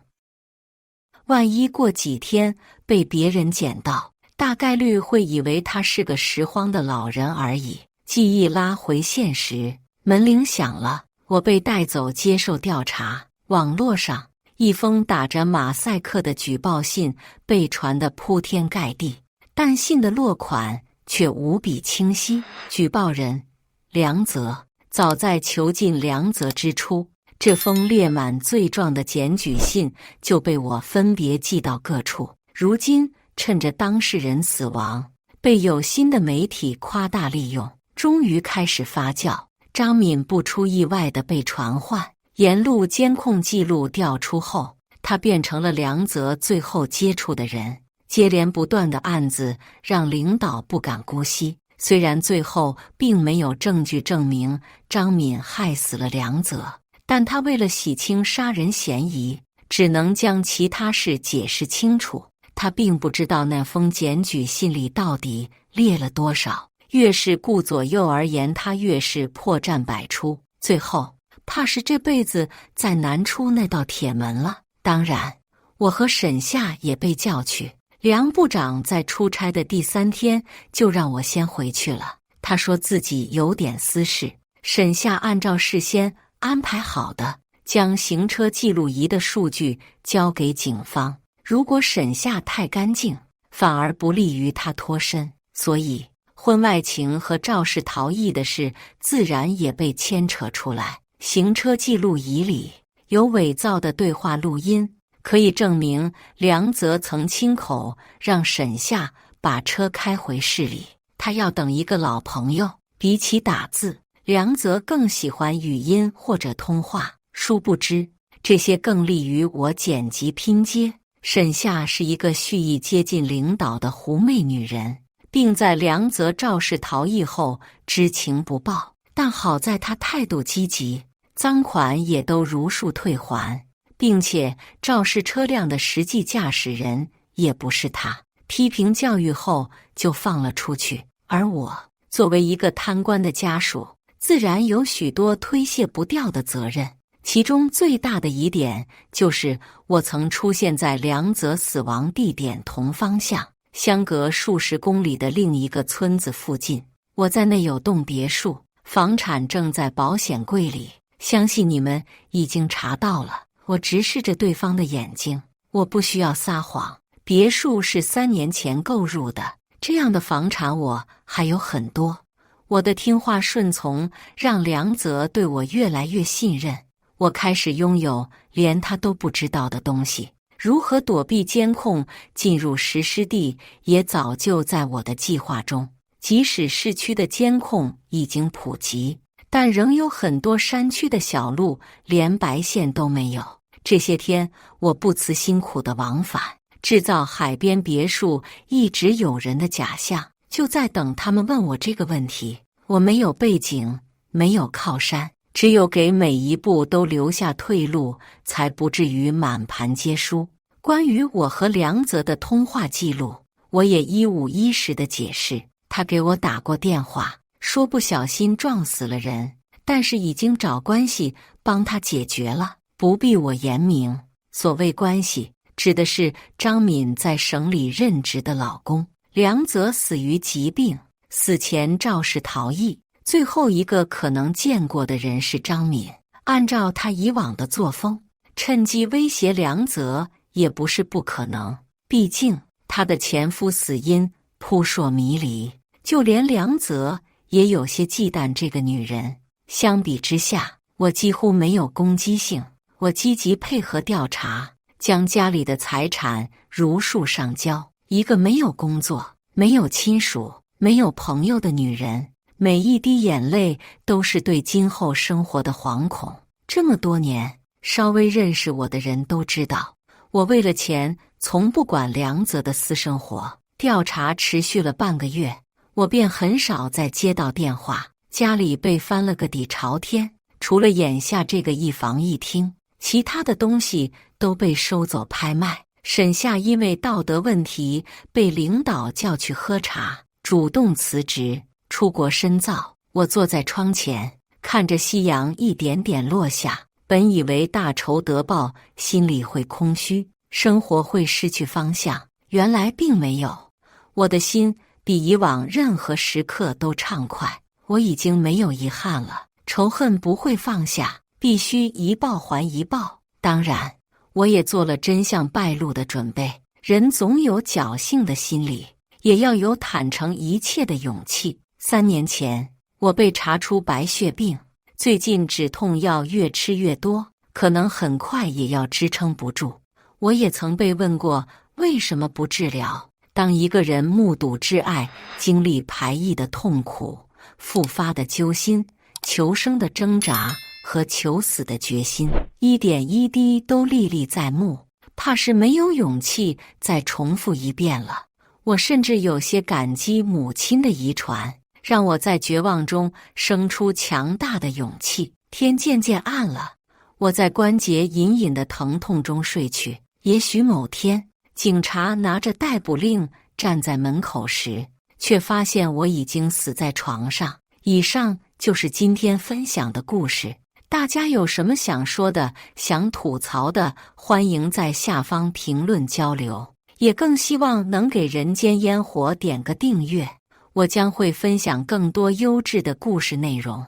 万一过几天被别人捡到，大概率会以为他是个拾荒的老人而已。记忆拉回现实，门铃响了，我被带走接受调查。网络上一封打着马赛克的举报信被传得铺天盖地，但信的落款却无比清晰。举报人梁泽。早在囚禁梁泽之初，这封列满罪状的检举信就被我分别寄到各处。如今趁着当事人死亡，被有心的媒体夸大利用，终于开始发酵。张敏不出意外地被传唤，沿路监控记录调出后，他变成了梁泽最后接触的人。接连不断的案子让领导不敢姑息。虽然最后并没有证据证明张敏害死了梁泽，但他为了洗清杀人嫌疑，只能将其他事解释清楚。他并不知道那封检举信里到底列了多少，越是顾左右而言，他越是破绽百出。最后，怕是这辈子再难出那道铁门了。当然，我和沈夏也被叫去。梁部长在出差的第3天就让我先回去了。他说自己有点私事。沈夏按照事先安排好的，将行车记录仪的数据交给警方。如果沈夏太干净，反而不利于他脱身。所以，婚外情和肇事逃逸的事自然也被牵扯出来。行车记录仪里有伪造的对话录音，可以证明梁泽曾亲口让沈夏把车开回市里，他要等一个老朋友。比起打字，梁泽更喜欢语音或者通话。殊不知，这些更利于我剪辑拼接。沈夏是一个蓄意接近领导的狐媚女人，并在梁泽肇事逃逸后知情不报。但好在她态度积极，赃款也都如数退还。并且肇事车辆的实际驾驶人也不是他。批评教育后就放了出去，而我作为一个贪官的家属，自然有许多推卸不掉的责任。其中最大的疑点就是我曾出现在梁泽死亡地点同方向，相隔数十公里的另一个村子附近。我在那有栋别墅，房产正在保险柜里，相信你们已经查到了。我直视着对方的眼睛，我不需要撒谎。别墅是3年前购入的，这样的房产我还有很多。我的听话顺从让梁泽对我越来越信任。我开始拥有连他都不知道的东西。如何躲避监控进入实施地也早就在我的计划中。即使市区的监控已经普及，但仍有很多山区的小路连白线都没有。这些天我不辞辛苦的往返，制造海边别墅一直有人的假象，就在等他们问我这个问题。我没有背景，没有靠山，只有给每一步都留下退路，才不至于满盘皆输。关于我和梁泽的通话记录，我也一五一十的解释。他给我打过电话，说不小心撞死了人，但是已经找关系帮他解决了。不必我言明，所谓关系，指的是张敏在省里任职的老公。梁泽死于疾病，死前肇事逃逸，最后一个可能见过的人是张敏。按照他以往的作风，趁机威胁梁泽也不是不可能。毕竟他的前夫死因扑朔迷离，就连梁泽也有些忌惮这个女人。相比之下，我几乎没有攻击性。我积极配合调查，将家里的财产如数上交。一个没有工作、没有亲属、没有朋友的女人，每一滴眼泪都是对今后生活的惶恐。这么多年，稍微认识我的人都知道，我为了钱从不管梁泽的私生活。调查持续了半个月，我便很少再接到电话。家里被翻了个底朝天，除了眼下这个一房一厅，其他的东西都被收走拍卖。沈夏因为道德问题被领导叫去喝茶，主动辞职，出国深造。我坐在窗前，看着夕阳一点点落下，本以为大仇得报，心里会空虚，生活会失去方向，原来并没有。我的心比以往任何时刻都畅快，我已经没有遗憾了，仇恨不会放下，必须一报还一报。当然，我也做了真相败露的准备。人总有侥幸的心理，也要有坦诚一切的勇气。3年前，我被查出白血病，最近止痛药越吃越多，可能很快也要支撑不住。我也曾被问过为什么不治疗。当一个人目睹挚爱经历排异的痛苦、复发的揪心、求生的挣扎和求死的决心，一点一滴都历历在目，怕是没有勇气再重复一遍了。我甚至有些感激母亲的遗传，让我在绝望中生出强大的勇气。天渐渐暗了，我在关节隐隐的疼痛中睡去。也许某天，警察拿着逮捕令站在门口时，却发现我已经死在床上。以上就是今天分享的故事。大家有什么想说的、想吐槽的，欢迎在下方评论交流。也更希望能给人间烟火点个订阅，我将会分享更多优质的故事内容。